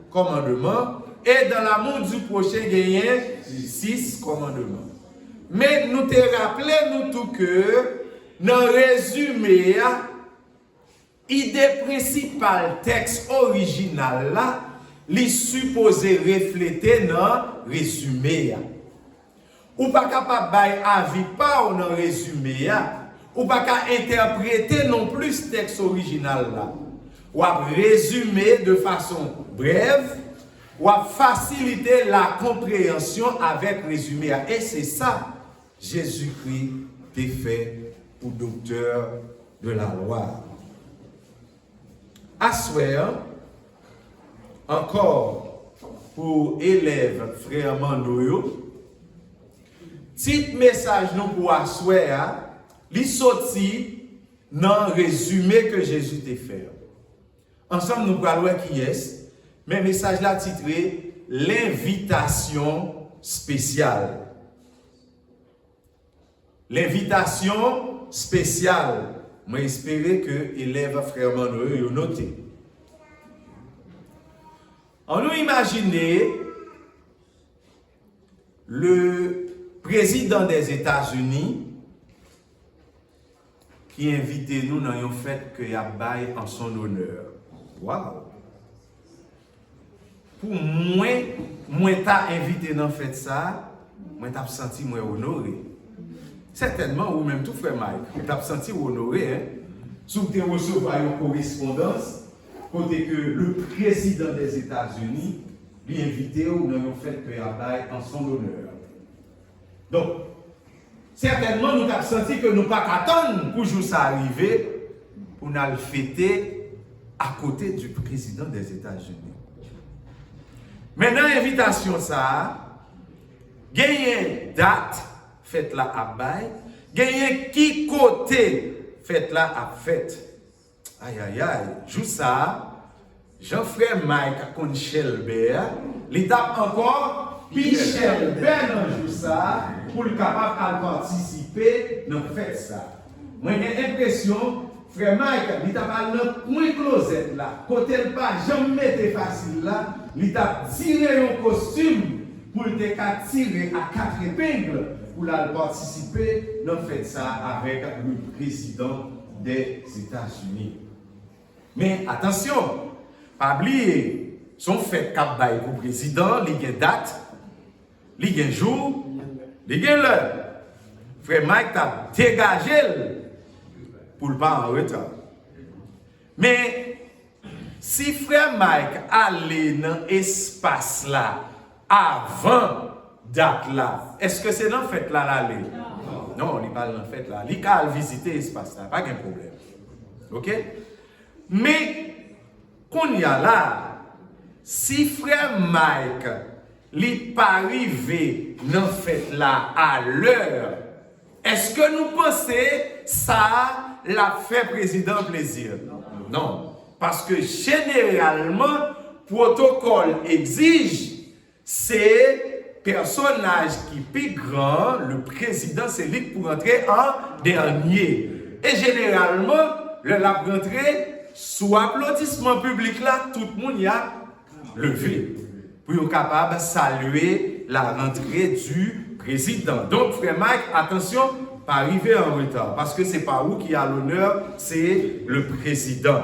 commandements et dans l'amour du prochain gagné 6 commandements. Mais nous te rappelons nous tout que dans le résumé, l'idée principale texte original là, li supposé refléter dans le résumé. Ou pas capable bailler avis pas dans le résumé, ou pas capable interpréter non plus ce texte original là. Ou à résumer de façon brève, ou à faciliter la compréhension avec résumé. Et c'est ça Jésus-Christ est fait pour docteur de la loi. Assoir, encore pour élèves frère Mandoyo, petit message nous pour assoir, li sorti dans le résumé que Jésus t'a fait. Ensemble nous allons voir qui est, mais message là titré l'invitation spéciale. L'invitation spéciale. Moi, j'espère que l'élève frère Manuel a noté. On nous imagine le président des États-Unis qui invite nous dans une fête que y a bail en son honneur. Waouh! Pour moi t'as invité dans fête ça, moi t'as senti moi honoré. Certainement ou même tout frère Mike, t'as senti honoré hein. Sous te recevoir une correspondance côté que le président des États-Unis lui invité dans une fête que y a bail en son honneur. Donc certainement, nous avons senti que nous ne pouvons pas attendre pour que ça arrive pour nous le fêter à côté du président des États-Unis. Maintenant, l'invitation, ça, il y a une date, fête là à bail, il y a qui côté, fête là à fête. Aïe, aïe, aïe, joue ça, Jean-Frère Mike Conchelbert, l'étape encore, Pichelbert dans joue ça, pour le capable de participer dans fête ça. Moi j'ai l'impression frère Mike il t'a pas dans point closet là côté le pas jamais été facile là il t'a tiré un costume pour te tirer à 4 épingles pour la participer dans fête ça avec le président des États-Unis. Mais attention, pas oublier son fête cap bail pour président, il y a date, il y a jour. Les gars là, frère Mike t'a dégagé pour le pas en retard. Mais si frère Mike allait dans l'espace là avant date là, est-ce que c'est dans la fête là l'aller? Non, il n'est pas dans la fête là. Il a visité l'espace là, pas de problème. Ok? Mais qu'on y a là, si frère Mike n'est pas arrivé dans la fête là à l'heure, est-ce que nous pensons ça l'a fait président plaisir? Non. Parce que généralement, protocole exige, c'est personnage qui est plus grand, le président c'est lui pour entrer en dernier. Et généralement, le la rentrée, sous applaudissement public là, tout le monde y a levé. Pour être capable de saluer la rentrée du président. Donc, frère Mike, attention, pas arriver en retard. Parce que c'est pas vous qui a l'honneur, c'est le président.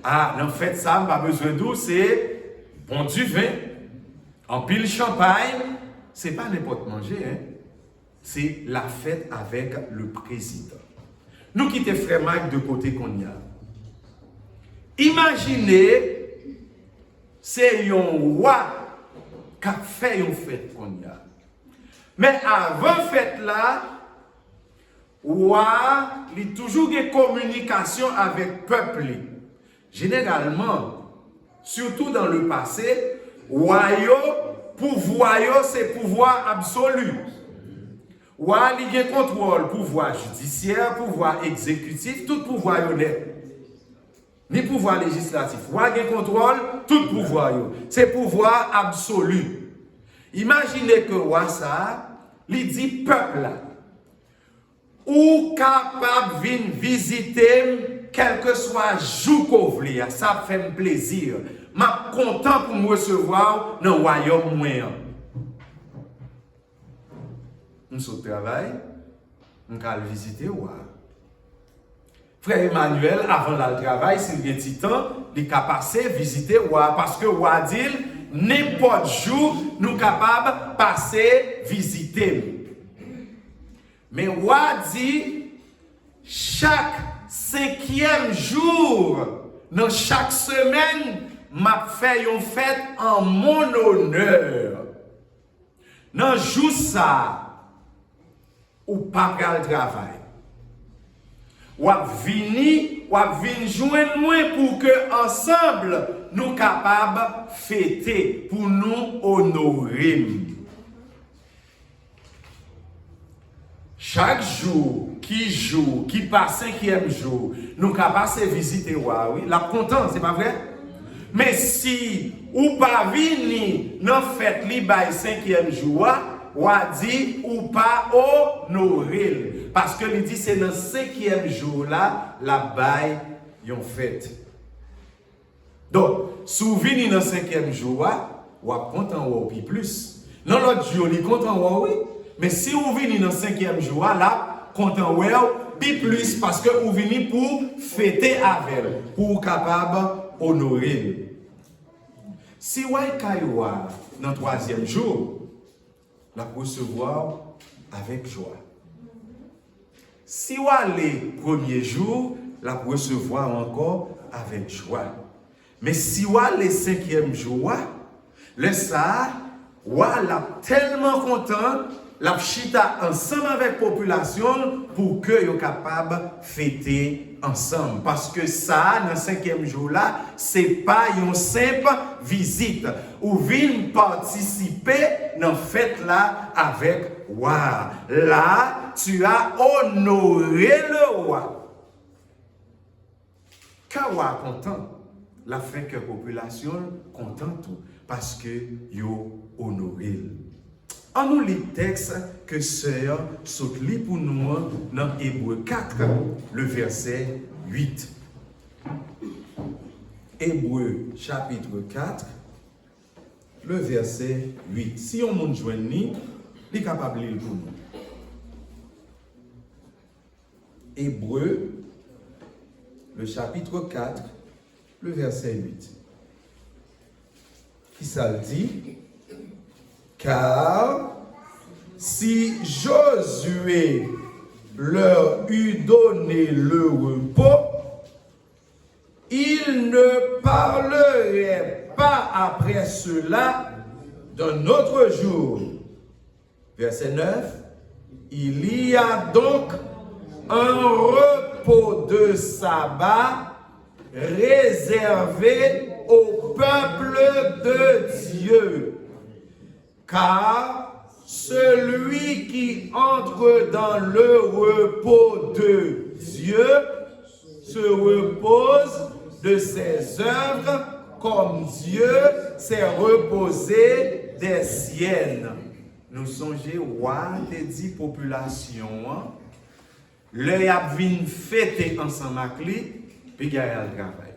Ah, en fait, ça, pas besoin d'eau, c'est bon du vin, en pile champagne. C'est pas n'importe manger, hein. C'est la fête avec le président. Nous quittons frère Mike de côté qu'on y a. Imaginez, c'est un roi qui a fait une fête qu'on y a. Mais avant fête là, roi, il a toujours une communication avec le peuple. Généralement, surtout dans le passé, pouvoir, c'est pouvoir absolu. Roi, il a un contrôle, pouvoir judiciaire, pouvoir exécutif, tout pouvoir honnête. Ni pouvoir législatif. Roi, il a un contrôle, tout pouvoir. C'est pouvoir absolu. Imaginez que roi ça, il dit peuple là, ou capable de visiter quel que soit jour qu'on veut, ça fait plaisir. Je suis content pour me recevoir dans le royaume moyen. Je suis au travail, je vais visiter roi. Frère Emmanuel, avant le travail, s'il y a petit temps, il a passé visiter roi parce que roi dit n'importe jour nous sommes capables de passer visiter. Mais roi dit chaque 5e jour, dans chaque semaine, m'a fait une fête en mon honneur. Dans le jour ça, ou pas le travail. Ou venir joindre moi pour que ensemble nous capables de fêter, pour nous honorer. Chaque jour, qui passe 5e jour, nous capables de visiter roi, oui, la content, c'est pas vrai? Mais si ou pas venir dans fête li bay 5e jour, roi dit ou pas honorer. Parce que il dit c'est dans 5e jour là, la bail yon fête. Donc, si vous venez dans 5e jour, ou content ou puis plus. Dans l'autre jour, il content ou oui. Mais si vous venez dans 5e jour là, content ou puis plus parce que vous venez pour fêter avec elle, pour capable honorer. Si vous avez dans le 3e jour, la recevoir avec joie. Si vous allez premier jour, la recevoir encore avec joie. Mais si vous allez 5e jour, le ça, vous l'a tellement content, la chita ensemble avec la population pour que vous capable de fêter ensemble. Parce que ça, dans le 5e jour là, c'est pas une simple visite. Ou venez participer dans la fête là avec roi. Là, tu as honoré le roi. Quand roi content, la fin que la population content tout parce que yo honoré. En nous les textes que sœur saute lit pour nous dans Hébreux 4, le verset 8. Hébreux chapitre 4, le verset 8. Si on monte joindre, il est capable de lire pour nous. Hébreux, le chapitre 4, le verset 8. Qui ça le dit? Car si Josué leur eût donné le repos, il ne parlerait pas après cela d'un autre jour. Verset 9. Il y a donc un repos de sabbat réservé au peuple de Dieu. Car celui qui entre dans le repos de Dieu se repose de ses œuvres comme Dieu s'est reposé des siennes. Nous songeons, roi des 10 populations, l'œil a venu fêter ensemble avec lui, puis il y a le travail.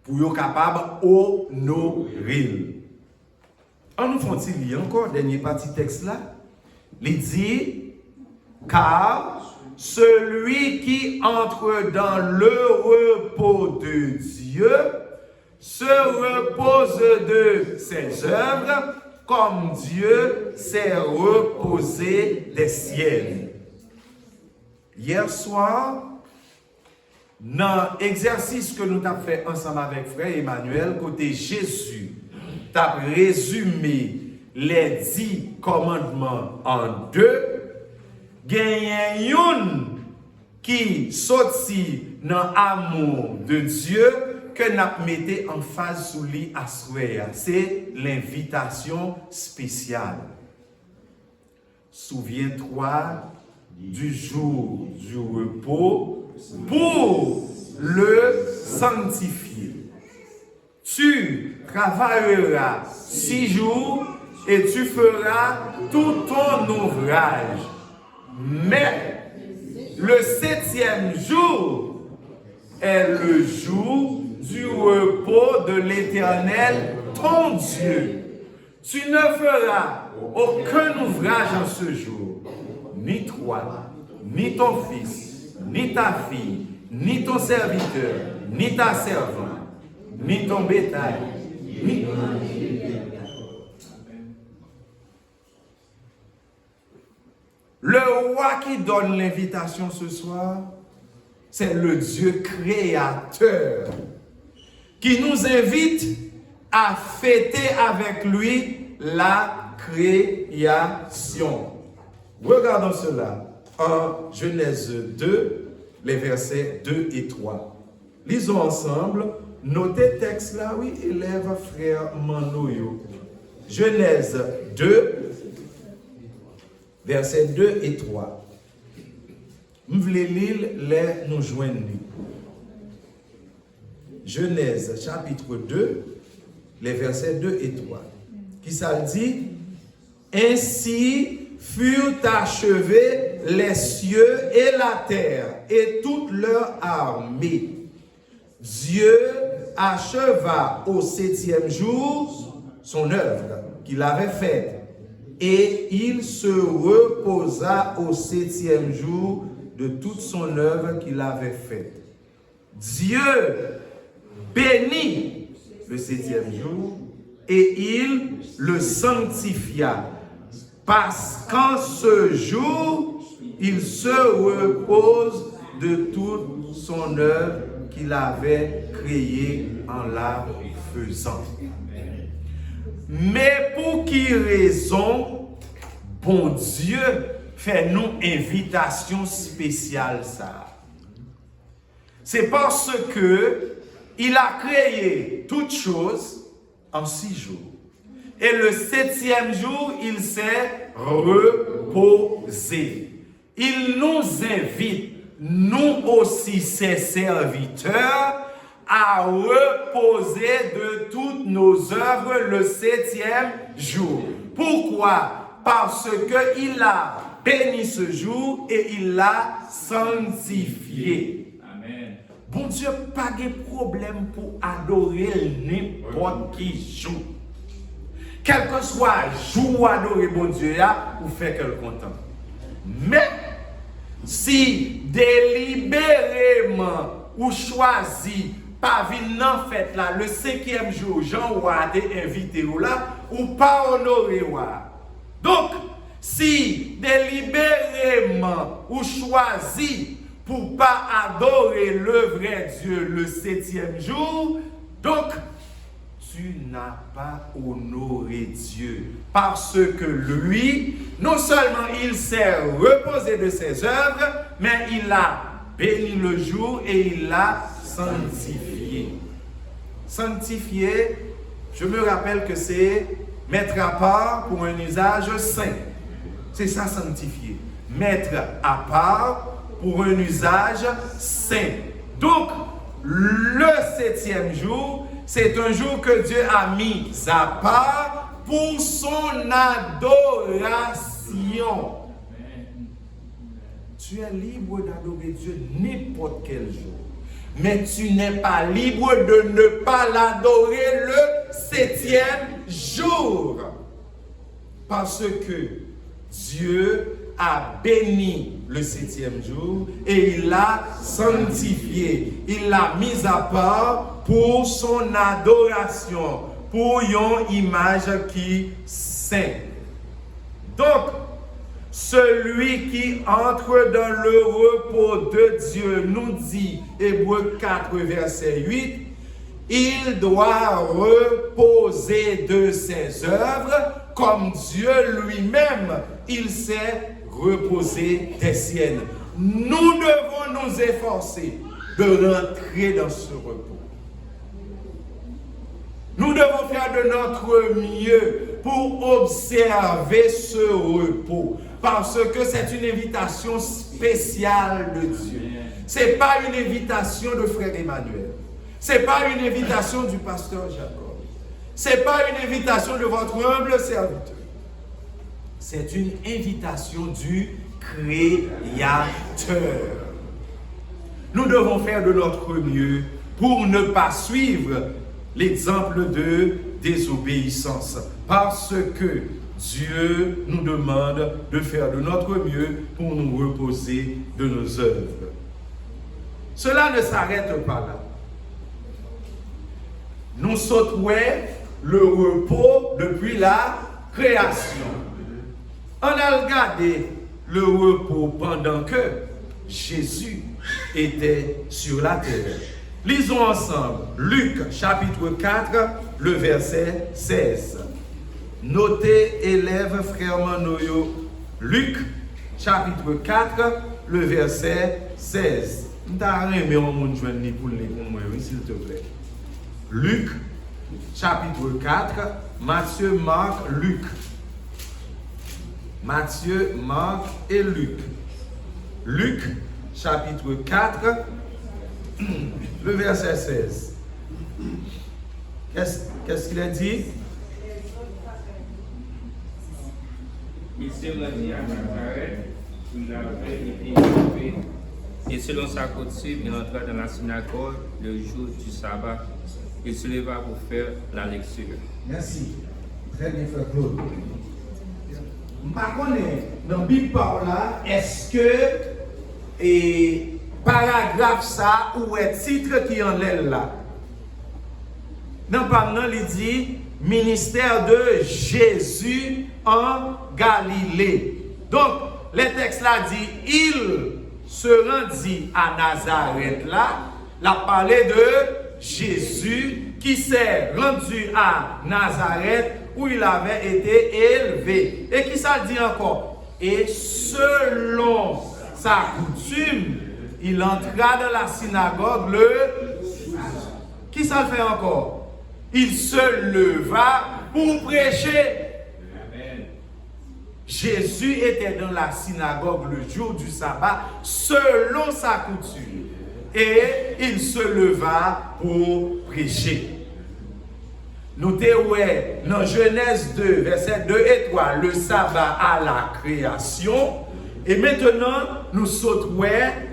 Pour être capable d'honorer. On nous fait lire encore, dernier parti texte là. Il dit, car celui qui entre dans le repos de Dieu se repose de ses œuvres comme Dieu s'est reposé des siennes. Hier soir, dans l'exercice que nous avons fait ensemble avec frère Emmanuel, côté Jésus, tu as résumé les 10 commandements en 2. Il y a une qui sortit dans l'amour de Dieu que nous mettons en phase sous lui à souhait. C'est l'invitation spéciale. Souviens-toi du jour du repos pour le sanctifier. Tu travailleras 6 jours et tu feras tout ton ouvrage. Mais le 7e jour est le jour du repos de l'Éternel, ton Dieu. Tu ne feras aucun ouvrage en ce jour, ni toi, ni ton fils, ni ta fille, ni ton serviteur, ni ta servante, ni ton bétail, ni... Le roi qui donne l'invitation ce soir, c'est le Dieu créateur qui nous invite à fêter avec lui la création. Regardons cela en Genèse 2, les versets 2 et 3. Lisons ensemble. Notez texte là, oui, élève frère Manoyo. Genèse 2, versets 2 et 3. Nous voulons lire les nous joindre. Genèse chapitre 2, les versets 2 et 3. Qui ça dit? Ainsi furent achevés les cieux et la terre et toute leur armée. Dieu acheva au 7e jour son œuvre qu'il avait faite et il se reposa au 7e jour de toute son œuvre qu'il avait faite. Dieu bénit le 7e jour et il le sanctifia, parce qu'en ce jour, il se repose de toute son œuvre qu'il avait créée en la faisant. Mais pour qui raison, bon Dieu fait nous invitation spéciale ça? C'est parce que il a créé toutes choses en 6 jours. Et le 7e jour, il s'est reposé. Il nous invite, nous aussi ses serviteurs, à reposer de toutes nos œuvres le 7e jour. Pourquoi? Parce qu'il a béni ce jour et il l'a sanctifié. Amen. Bon Dieu, pas de problème pour adorer n'importe qui jour. Quel que soit le jour où adorer bon Dieu, ou faire qu'elle content. Mais, si délibérément ou choisi pas venir en fête là, le 5e jour, Jean ou a été invité ou là, ou pas honoré ou. Donc, si délibérément ou choisi pour pas adorer le vrai Dieu le 7e jour, donc, tu n'as pas honoré Dieu. Parce que lui, non seulement il s'est reposé de ses œuvres, mais il a béni le jour et il l'a sanctifié. Sanctifié, je me rappelle que c'est mettre à part pour un usage saint. C'est ça, sanctifié. Mettre à part pour un usage saint. Donc, le 7e jour, c'est un jour que Dieu a mis à part pour son adoration. Tu es libre d'adorer Dieu n'importe quel jour. Mais tu n'es pas libre de ne pas l'adorer le 7e jour. Parce que Dieu a béni le 7e jour et il l'a sanctifié. Il l'a mis à part pour son adoration, pour une image qui saint. Donc, celui qui entre dans le repos de Dieu, nous dit Hébreux 4, verset 8, il doit reposer de ses œuvres comme Dieu lui-même, il s'est reposer des siennes. Nous devons nous efforcer de rentrer dans ce repos. Nous devons faire de notre mieux pour observer ce repos. Parce que c'est une invitation spéciale de Dieu. Ce n'est pas une invitation de frère Emmanuel. Ce n'est pas une invitation du pasteur Jacob. Ce n'est pas une invitation de votre humble serviteur. C'est une invitation du Créateur. Nous devons faire de notre mieux pour ne pas suivre l'exemple de désobéissance. Parce que Dieu nous demande de faire de notre mieux pour nous reposer de nos œuvres. Cela ne s'arrête pas là. Nous sautons le repos depuis la création. On a regardé le repos pendant que Jésus était sur la terre. Lisons ensemble Luc chapitre 4, le verset 16. Notez, élèves, frères Manoyo, Luc chapitre 4, le verset 16. S'il te plaît. Luc chapitre 4, Matthieu, Marc, Luc. Matthieu, Marc et Luc. Luc chapitre 4, le verset 16. Qu'est-ce qu'il a dit? Il se rendit à Nazareth, où il avait été élevé, et selon sa coutume, il entra dans la synagogue le jour du sabbat. Il se leva pour faire la lecture. Merci. Très bien, frère Claude. Par contre, dans la Bible par là, est-ce que et paragraphe ça ou est titre qui en l'aile là. Dans le il dit ministère de Jésus en Galilée. Donc, le texte là dit il se rendit à Nazareth là, la parlé de Jésus qui s'est rendu à Nazareth où il avait été élevé. Et qui ça dit encore? Et selon sa coutume, il entra dans la synagogue Qui ça le fait encore? Il se leva pour prêcher. Amen. Jésus était dans la synagogue le jour du sabbat selon sa coutume. Et il se leva pour prêcher. Notez ouais, dans Genèse 2, versets 2 et 3, le sabbat à la création. Et maintenant, nous sautons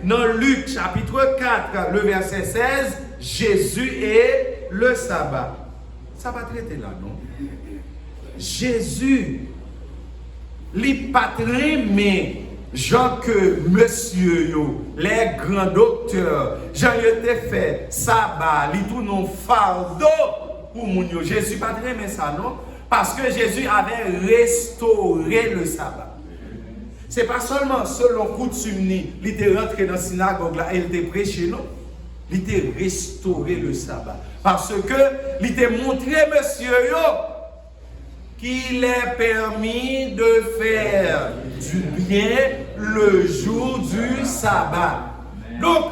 dans Luc chapitre 4, le verset 16, Jésus et le sabbat. Ça va traiter là, non? Jésus, il pas très mais Jean que monsieur yo, les grands docteurs, Jean était fait sabbat, li tout non fardeau pour moun yo. Jésus pas très mais ça, non? Parce que Jésus avait restauré le sabbat. C'est pas seulement selon coutume, il était rentré dans la synagogue là, il était prêché, non? Il était restauré le sabbat. Parce que il était montré, monsieur yo, qu'il est permis de faire du bien le jour du sabbat. Donc,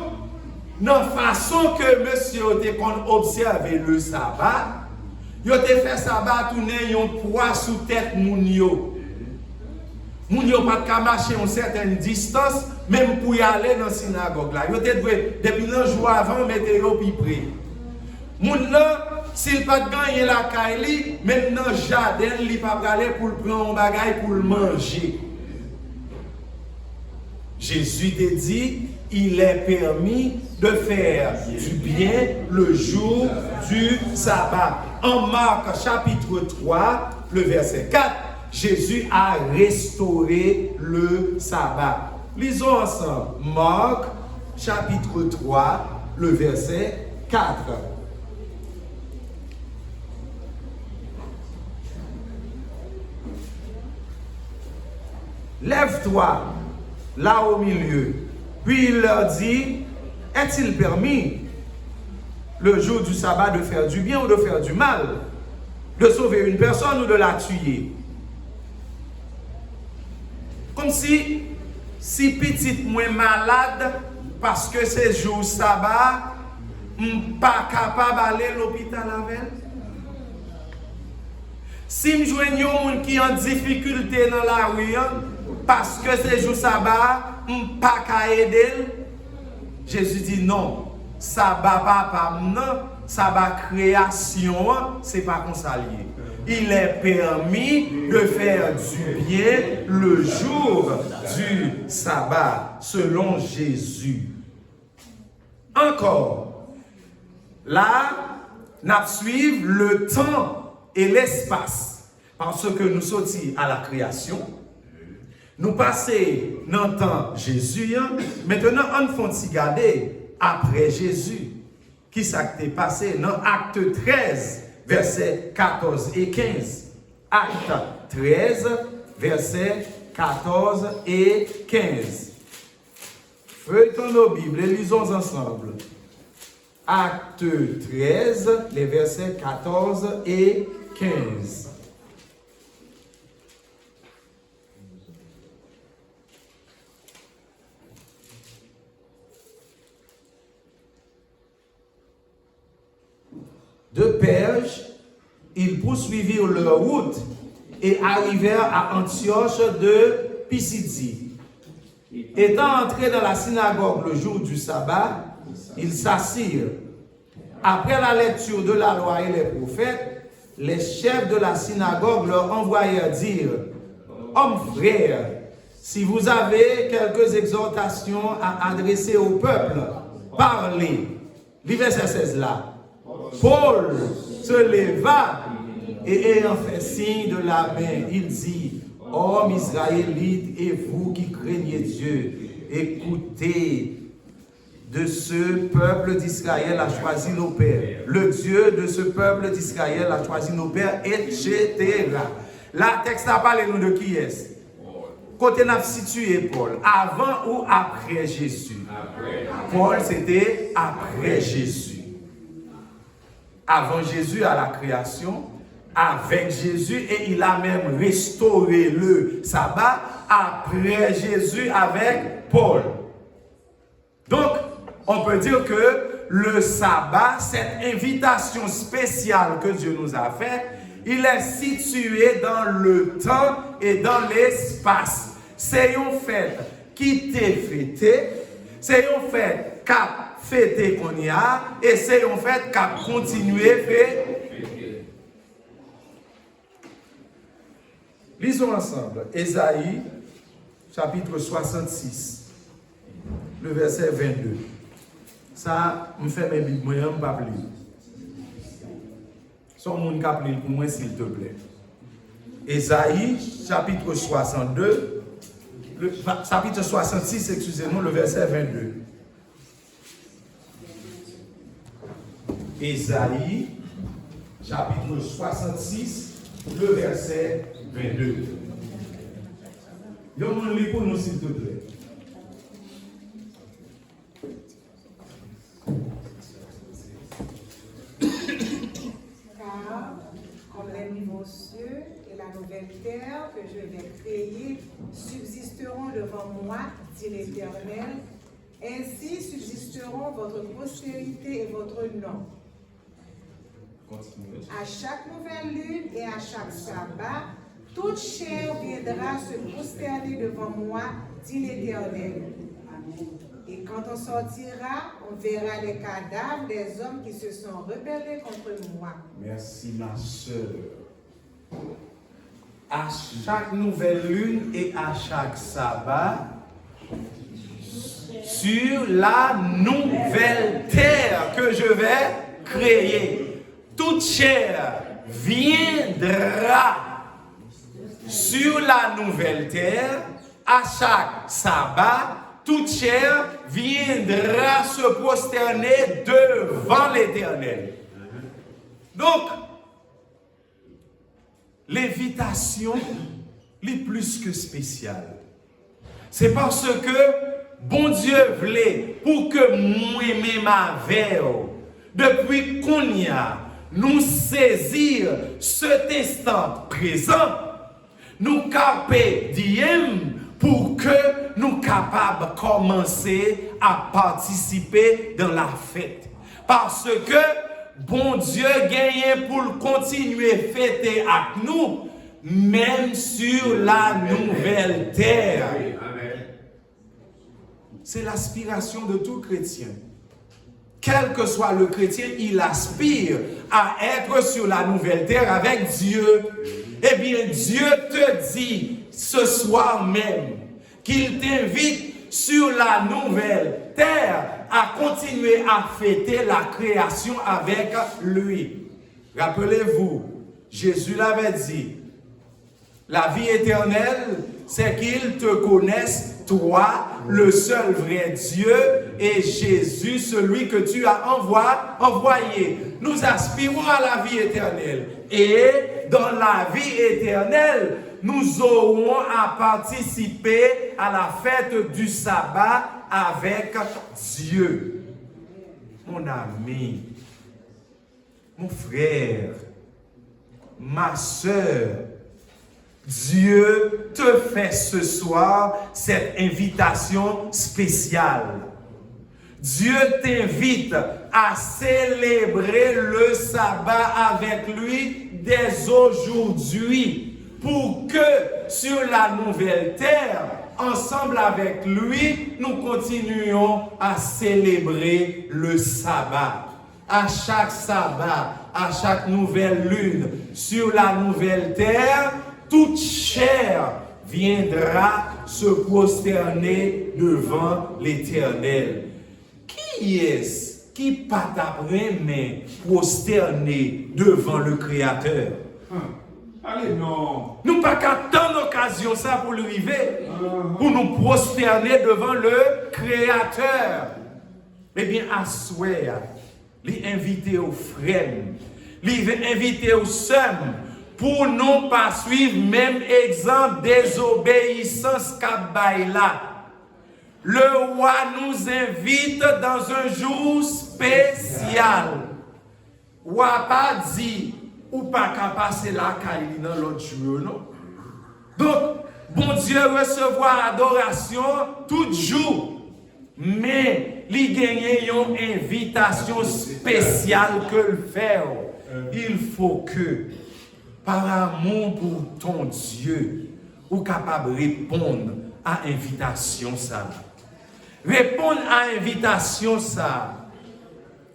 dans la façon que monsieur a observé le sabbat, il a fait sabbat tourner un poids sous tête moun yo. Moun yo pas de marcher une certaine distance, même pour y aller dans la synagogue là. Yo te dwe depuis le jour avant mettre yo pi près. Moun là, s'il pas gagner la caille, même dans jardin, il pas aller pour prendre un bagage pour le manger. Jésus te dit, il est permis de faire du bien le jour du sabbat. En Marc chapitre 3, le verset 4, Jésus a restauré le sabbat. Lisons ensemble. Marc, chapitre 3, le verset 4. Lève-toi, là au milieu. Puis il leur dit, est-il permis, le jour du sabbat, de faire du bien ou de faire du mal? De sauver une personne ou de la tuer? Comme si petit moins malade, parce que c'est jour sabbat, pas capable d'aller à l'hôpital avec. Si je joue un qui est en difficulté dans la rue, parce que c'est jour sabbat, pas qu'à aider. Jésus dit non, sabbat pas non, sabbat création, c'est pas comme ça lié. Il est permis de faire du bien le jour du sabbat, selon Jésus. Encore, là, nous suivons le temps et l'espace, parce que nous sortons à la création, nous passons dans le temps Jésus, maintenant on fait regarder après Jésus, qui s'est passé dans Acte 13, versets 14 et 15. Acte 13, versets 14 et 15. Feuilletons nos Bibles et lisons ensemble. Acte 13, les versets 14 et 15. De Perge, ils poursuivirent leur route et arrivèrent à Antioche de Pisidie. Étant entrés dans la synagogue le jour du sabbat, ils s'assirent. Après la lecture de la loi et les prophètes, les chefs de la synagogue leur envoyèrent dire, « Hommes frères, si vous avez quelques exhortations à adresser au peuple, parlez. » Verset 16 là. Paul se leva et ayant fait signe de la main, il dit, « Hommes israélites et vous qui craignez Dieu, écoutez, de ce peuple d'Israël a choisi nos pères. Le Dieu de ce peuple d'Israël a choisi nos pères, etc. La texte a parlé nous de qui est-ce? Côté n'a situé Paul, avant ou après Jésus? Paul, c'était après Jésus. Avant Jésus à la création, avec Jésus, et il a même restauré le sabbat après Jésus avec Paul. Donc, on peut dire que le sabbat, cette invitation spéciale que Dieu nous a faite, il est situé dans le temps et dans l'espace. C'est une fête qui t'est fêtée, c'est une fête qu'a fêté qu'on y a, et c'est une fête qu'a continué fêter. Lisons ensemble Ésaïe, chapitre 66, le verset 22. Ça me fait mes bibles, moi, je ne peux pas lire. Son monde qui a pris pour moi, s'il te plaît. Ésaïe, chapitre 62, chapitre 66, excusez-moi, le verset 22. Ésaïe, chapitre 66, le verset 22. Je vais lire pour nous, s'il te plaît. Car, comme les nouveaux cieux et la nouvelle terre que je vais créer subsisteront devant moi, dit l'Éternel, ainsi subsisteront votre postérité et votre nom. À chaque nouvelle lune et à chaque sabbat, toute chair viendra se prosterner devant moi, dit l'Éternel. Et quand on sortira, on verra les cadavres des hommes qui se sont rebellés contre moi. Merci, ma soeur. À chaque nouvelle lune et à chaque sabbat, sur la nouvelle terre que je vais créer, toute chair viendra sur la nouvelle terre. À chaque sabbat, toute chair viendra se prosterner devant l'Éternel. Donc, l'invitation est plus que spéciale. C'est parce que bon Dieu voulait pour que moi-même avec depuis qu'on y a, nous saisir cet instant présent, nous caper diem pour que nous capables de commencer à participer dans la fête. Parce que bon Dieu gagne pour continuer à fêter avec nous, même sur la nouvelle terre. C'est l'aspiration de tout chrétien. Quel que soit le chrétien, il aspire à être sur la nouvelle terre avec Dieu. Eh bien, Dieu te dit ce soir même qu'il t'invite sur la nouvelle terre à continuer à fêter la création avec lui. Rappelez-vous, Jésus l'avait dit, la vie éternelle, c'est qu'ils te connaissent, toi, le seul vrai Dieu, et Jésus, celui que tu as envoyé. Nous aspirons à la vie éternelle. Et dans la vie éternelle, nous aurons à participer à la fête du sabbat avec Dieu. Mon ami, mon frère, ma soeur, Dieu te fait ce soir cette invitation spéciale. Dieu t'invite à célébrer le sabbat avec lui dès aujourd'hui pour que sur la nouvelle terre, ensemble avec lui, nous continuions à célébrer le sabbat. À chaque sabbat, à chaque nouvelle lune, sur la nouvelle terre, toute chair viendra se prosterner devant l'Éternel. Qui est-ce qui pas d'après mais prosterner devant le Créateur? Allez, non. Nous pas qu'attendre l'occasion ça pour le arriver, pour nous prosterner devant le Créateur. Eh bien, à souhait, les inviter aux frères, les inviter aux sœurs, pour non pas suivre même exemple désobéissance qu'Abaïla. Le roi nous invite dans un jour spécial. Roi pas dit ou pas qu'à passer la caille dans l'autre jour, non? Donc, bon Dieu recevoir adoration tout jour. Mais, il gagne une invitation spéciale que le faire. Il faut que, par amour pour ton Dieu, ou capable de répondre à l'invitation ça. Répondre à l'invitation ça,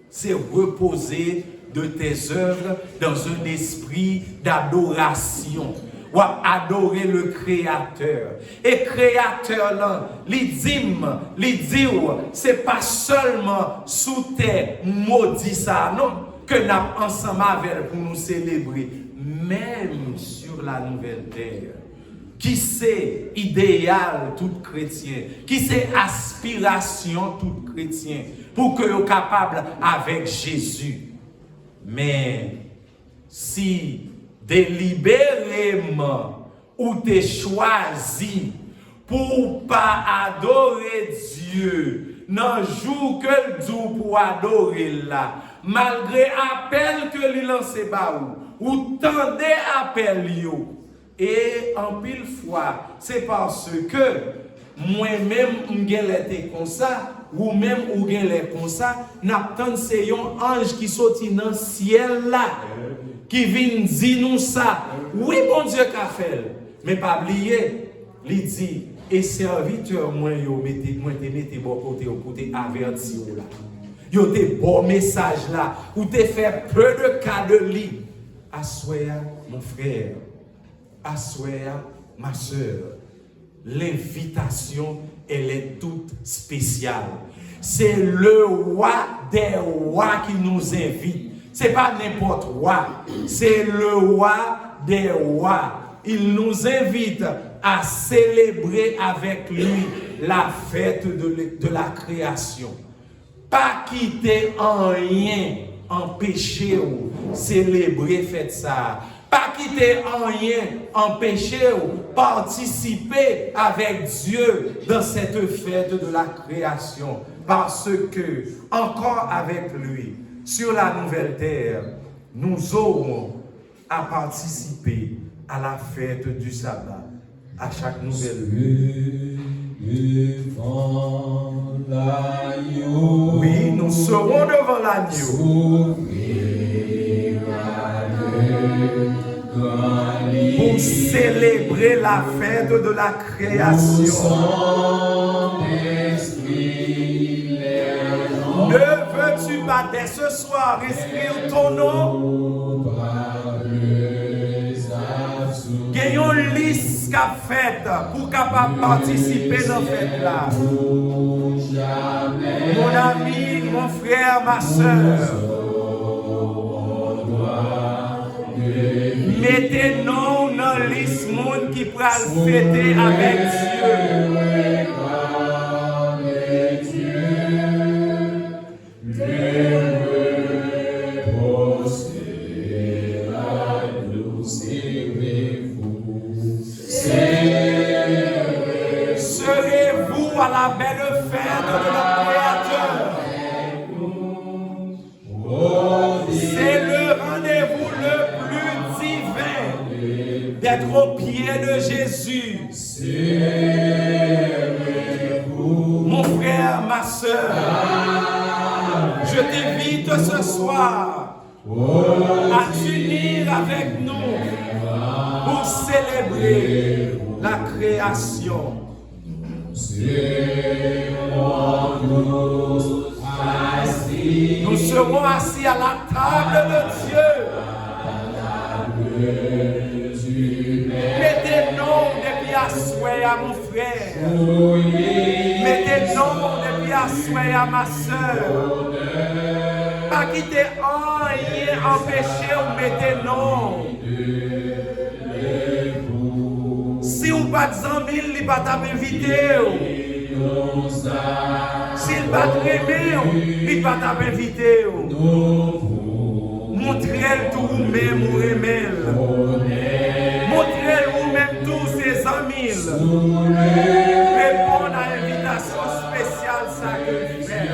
c'est reposer de tes œuvres dans un esprit d'adoration. Ou adorer le Créateur. Et Créateur là, les dire, c'est pas seulement sous tes maudits ça, non, que nous avons ensemble avec pour nous célébrer, même sur la nouvelle terre. Qui c'est idéal tout chrétien, qui c'est aspiration tout chrétien, pour que soyez capable avec Jésus. Mais si délibérément ou t'es choisi pour pas adorer Dieu, dans le jour que le Dieu pour adorer là, malgré appel que lui lance ou tendez appel yo, et en pile fois, c'est parce que moi-même m'gèlete comme ça, ou même ou gèlete comme ça, n'attend c'est un ange qui sorti dans le ciel là, qui vient dire nous ça. Oui, bon Dieu qu'a fait, mais pas oublier, il dit, et serviteur moi yo mettez bon côté pour te avertir là. Yo te bon message là, ou te fait peu de cas de lit. Assoya mon frère, assoya ma soeur. L'invitation, elle est toute spéciale. C'est le roi des rois qui nous invite. C'est pas n'importe roi, c'est le roi des rois. Il nous invite à célébrer avec lui la fête de la création. Pas quitter en rien, empêcher ou célébrer fête ça. Pas quitter en rien, empêcher ou participer avec Dieu dans cette fête de la création. Parce que, encore avec lui, sur la nouvelle terre, nous aurons à participer à la fête du sabbat, à chaque nouvelle vie. Oui, nous serons devant l'agneau pour célébrer la fête de la création. Ne veux-tu pas dès ce soir inscrire ton nom? Gagnons une liste qu'a faite pour capable participer dans cette fête là. Mon ami, mon frère, ma soeur, mettez-nous dans la liste monde qui pourra fêter avec Dieu. Serez-vous à la belle fête de notre Créateur? C'est le rendez-vous le plus divin d'être au pied de Jésus. Mon frère, ma soeur, je t'invite ce soir à t'unir avec nous pour célébrer la création. Nous serons assis à la table de Dieu. Mettez-nous depuis à souhait à mon frère. Mettez-nous depuis à souhait à ma soeur. Pas quitter rien empêcher ou mettez-nous. ou pas de 100 000, il va t'inviter. S'il va te aimer, il va t'inviter. Montrez-le tout vous-même ou remel. Montrez-le vous-même tous ces 100 000. Répondre à l'invitation spéciale ça que vous faites.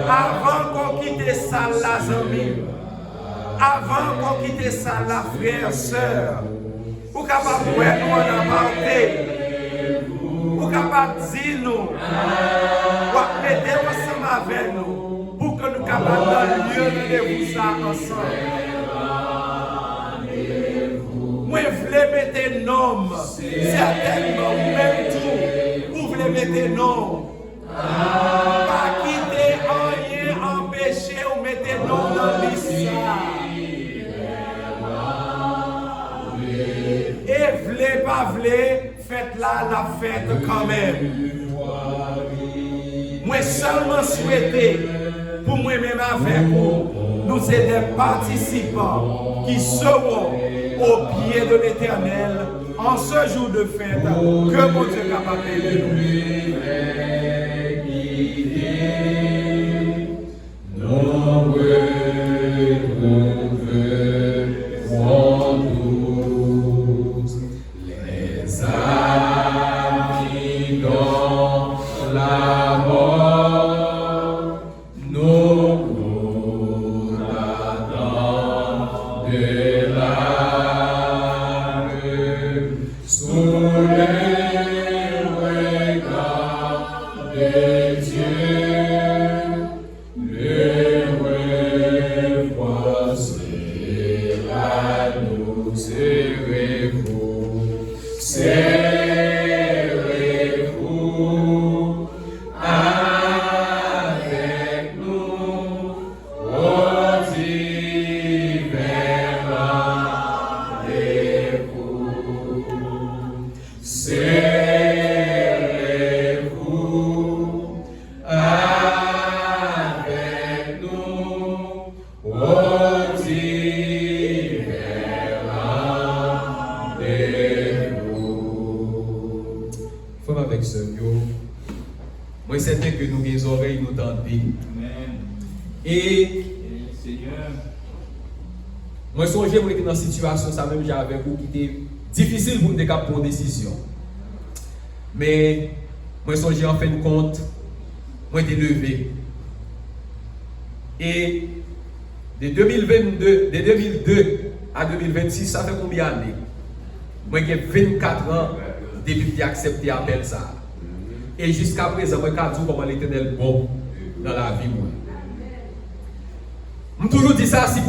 Avant qu'on quitte ça, la zami. Avant qu'on quitte ça, la frère, sœur. Vous capable de nous en aparté. Vous capable de dire nous. Vous mettez ensemble avec nous. Pour que nous capables dans le lieu de vous ça ensemble. Moi, je voulais mettre nom. Certainement, même tout. Vous voulez mettre nom. Pas quitter rien, empêcher ou mettre nom dans l'histoire. Et voulez, pas voulez, faites-la la fête quand même. Moi seulement souhaiter, pour moi-même avec vous, nous sommes des participants qui seront au pied de l'Éternel en ce jour de fête que mon Dieu est capable de situation ça même j'avais vous qui était difficile pour nous prendre une décision. Mais moi songe en fin de compte, moi été levé. Et de 2022 à 2026, ça fait combien d'années? Moi j'ai 24 ans depuis que j'ai accepté l'appel ça. Et jusqu'à présent, moi j'ai dit comment l'Éternel bon dans la vie moi. Je toujours dit ça si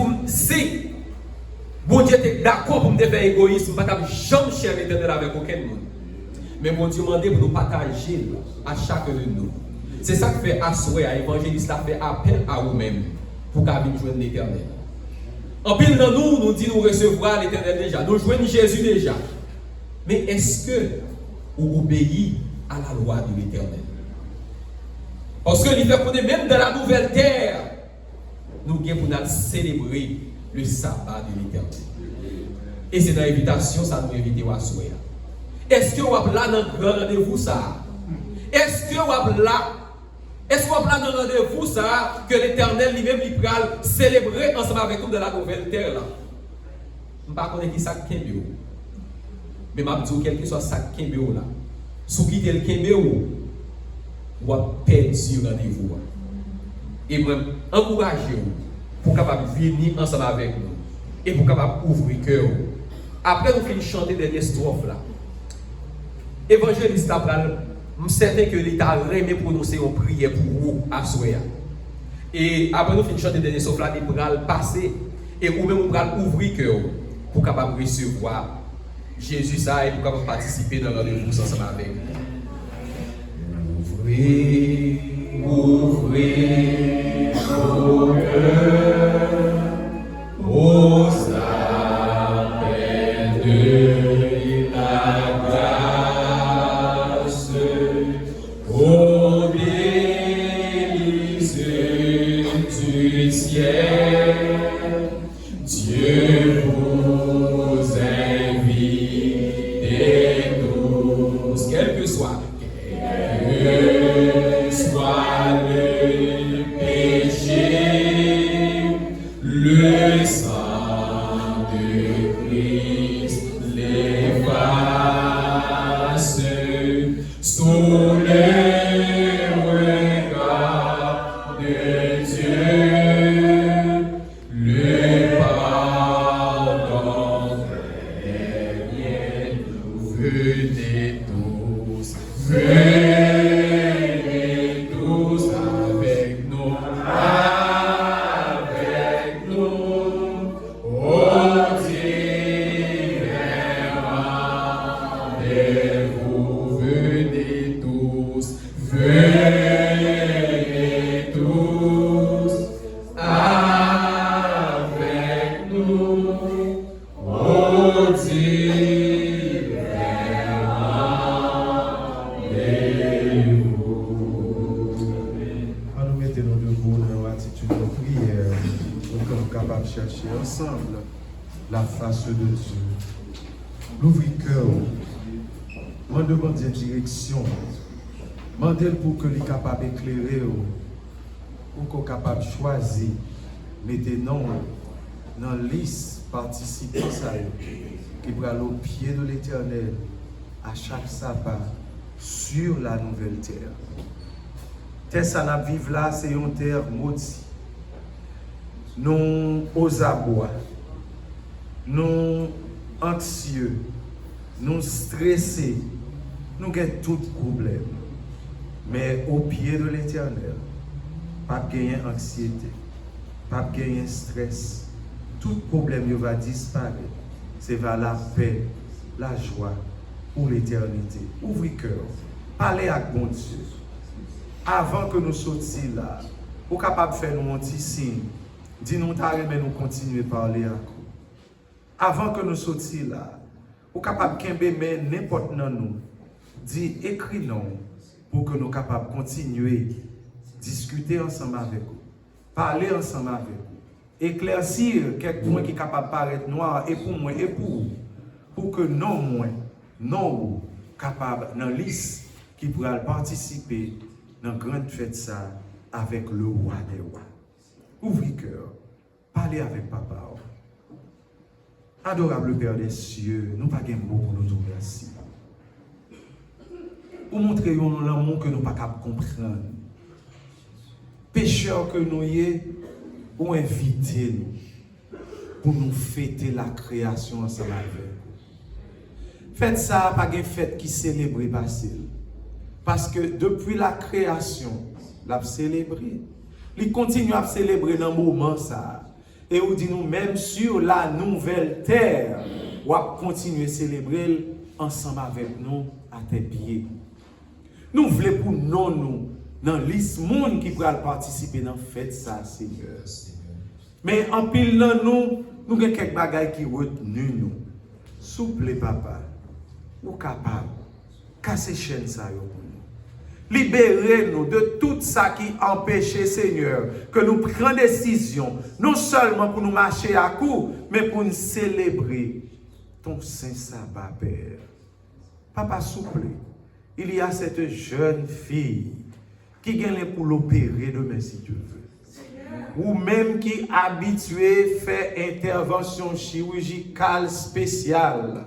bon Dieu était d'accord pour me faire égoïsme, je ne vais jamais chercher l'Éternel avec aucun monde. Mais mon Dieu m'a demandé pour nous partager à chacun de nous. C'est ça que fait assurer à l'évangéliste, fait appel à vous-même pour qu'on vienne joindre l'Éternel. En pile dans nous dit nous recevoir l'Éternel déjà, nous joignons Jésus déjà. Mais est-ce que vous obéissez à la loi de l'Éternel? Parce que l'hiver qu'on est même dans la nouvelle terre, nous devons célébrer le sabbat de l'Éternel. Et c'est dans l'invitation, ça nous invite à souhaiter. Est-ce que vous avez là dans le rendez-vous ça? Est-ce que vous avez là dans le rendez-vous ça que l'Éternel lui-même il va célébrer ensemble avec nous dans la nouvelle terre là? Je ne sais pas qui ça qui est mieux. Mais je dis quel que soit ça qui est mieux là. Si vous quittez le Kémé, vous avez perdu le rendez-vous. Et moi, encouragez-vous pour capable venir ensemble avec nous et pour capable ouvrir le cœur. Après nous finissons chanter dernière strophe là. Évangéliste Abraham, je suis certain que l'État a aimé prononcer une prière pour vous à Soya. Et après nous finissons chanter dernière strophe là, il pourra passer et vous même vous ouvrir le cœur pour capable recevoir Jésus ça et pour capable participer dans le rendez-vous ensemble avec nous. Ouvrez vos cœurs aux appels de la grâce, aux délices du ciel. Dieu vous invite quel que soit le péché, le sang de Christ l'efface sous le regard de Dieu. Le pardon très bien, venez tous avec nous, au divin rendez-vous, venez tous avec nous, au divin Quand nous mettons debout dans l'attitude de prière, nous sommes capables de chercher ensemble la face de Dieu. L'ouvrir cœur, demander direction, demander pour que les capable d'éclairer, pour qu'on soit capable de choisir, mettez non dans la liste participants qui va au pied de l'Éternel à chaque sabbat sur la nouvelle terre. Terre ça n'a vivre là, c'est une terre maudite. Nous aux abois, nous anxieux, nous stressés, nous avons tout problème. Mais au pied de l'Éternel, pas de gagner anxiété, pas de gagner stress. Tout problème va disparaître. C'est vers la paix, la joie pour l'éternité. Ouvrez cœur, parlez avec bon Dieu. Avant que nous sortions là, vous êtes capable de faire nous un petit signe. Dis-nous, mais nous continuer à parler à vous. Avant que nous sortions là, vous êtes capable de faire n'importe nous. Dis, écris-nous pour que nous soyons capables de continuer à discuter ensemble avec vous. Parler ensemble avec vous. Éclaircir quelques points qui sont capables de paraître noirs et pour moi et pour vous. Pour que non moins, non vous, capables dans la liste qui pourra participer dans la grande fête ça avec le roi des rois. Ouvrez cœur, parlez avec papa. Adorable Père des cieux, nous pas de mots pour nous dire merci. Pour montrer l'amour que nous ne pouvons pas comprendre. Pécheurs que nous sommes, pour inviter nous, pour nous fêter la création ensemble avec vous. Faites ça, pas une fête qui célèbre passé. Parce que depuis la création, l'a célébré. Il continue à célébrer dans le moment ça. Et on dit nous même sur la nouvelle terre, on va continuer à célébrer ensemble avec nous à tes pieds. Nous voulons pour nous dans liste monde qui pourra participer dans fête ça, Seigneur. Mais en pile dans nous avons quelques bagages qui retenus nous. Souple papa, ou capable casser chaîne ça pour nous. Libérez-nous de tout ça qui empêche, Seigneur, que nous prenions décision, non seulement pour nous marcher à coup, mais pour nous célébrer ton saint sabbat, Père. Papa, souple, il y a cette jeune fille qui gagne pour l'opérer demain si Dieu veut. Ou même qui est habitué à faire intervention chirurgicale spéciale.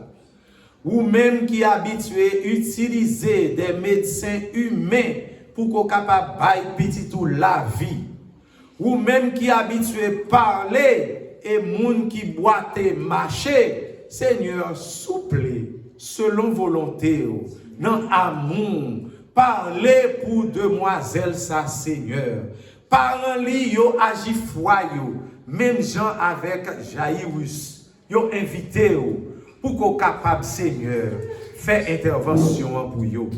Ou même qui est habitué à utiliser des médecins humains pour qu'on soit capable de petit tout la vie. Ou même qui est habitué à parler et moun qui boite marcher. Seigneur, souple, selon volonté, dans amour, parlez pour demoiselle ça, Seigneur. Parlez yo agi foi yo, même gens avec Jairus, yo invité yo pour qu'on capable Seigneur faire intervention pour yo.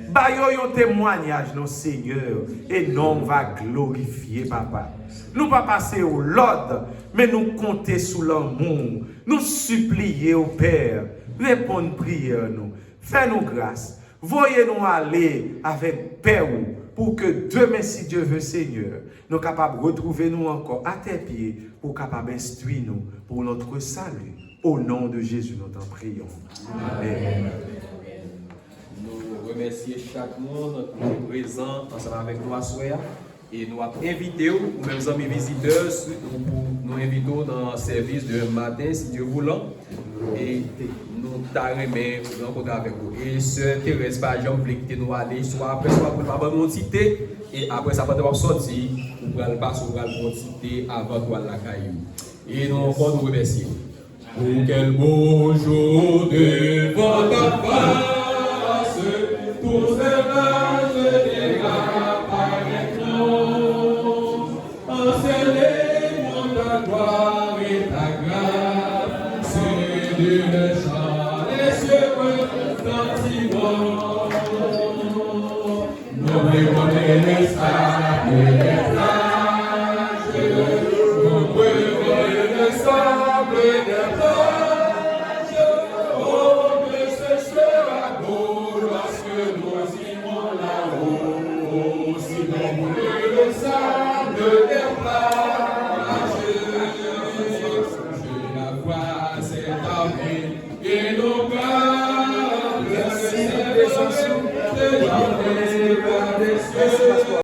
Ba yo yon témoignage non Seigneur et non va glorifier papa. Nous pas passer au l'ordre, mais nous compter sous l'amour, nous supplier au Père, répondre prière nous, fais-nous grâce. Voyez-nous aller avec paix pour que demain, si Dieu veut, Seigneur, nous sommes capables de retrouver nous encore à tes pieds pour capables d'instruire nous pour notre salut. Au nom de Jésus, nous t'en prions. Amen. remercier chaque monde qui est présent ensemble avec nous à soir. Et nous avons invité ou même amis visiteurs, nous invitons dans le service de matin, si Dieu voulant. Et nous t'arrêtons rencontrer avec vous. Et ce Thérèse Pajan voulait quitter nous aller, soit après, soit pour la bonne cité. Et après ça, va sortir, pour le passer pour la bonne cité avant de la caillou. Et nous encore nous remercions. Oh, quel beau jour devant ta face, tous ces âges d'égards par l'écran, enseignez-moi ta gloire et ta grâce, c'est d'une chant et sur sentiment. Nous reconnaissons les sables et les plages, nous reconnaissons les sables et les plages. Le sable des plages.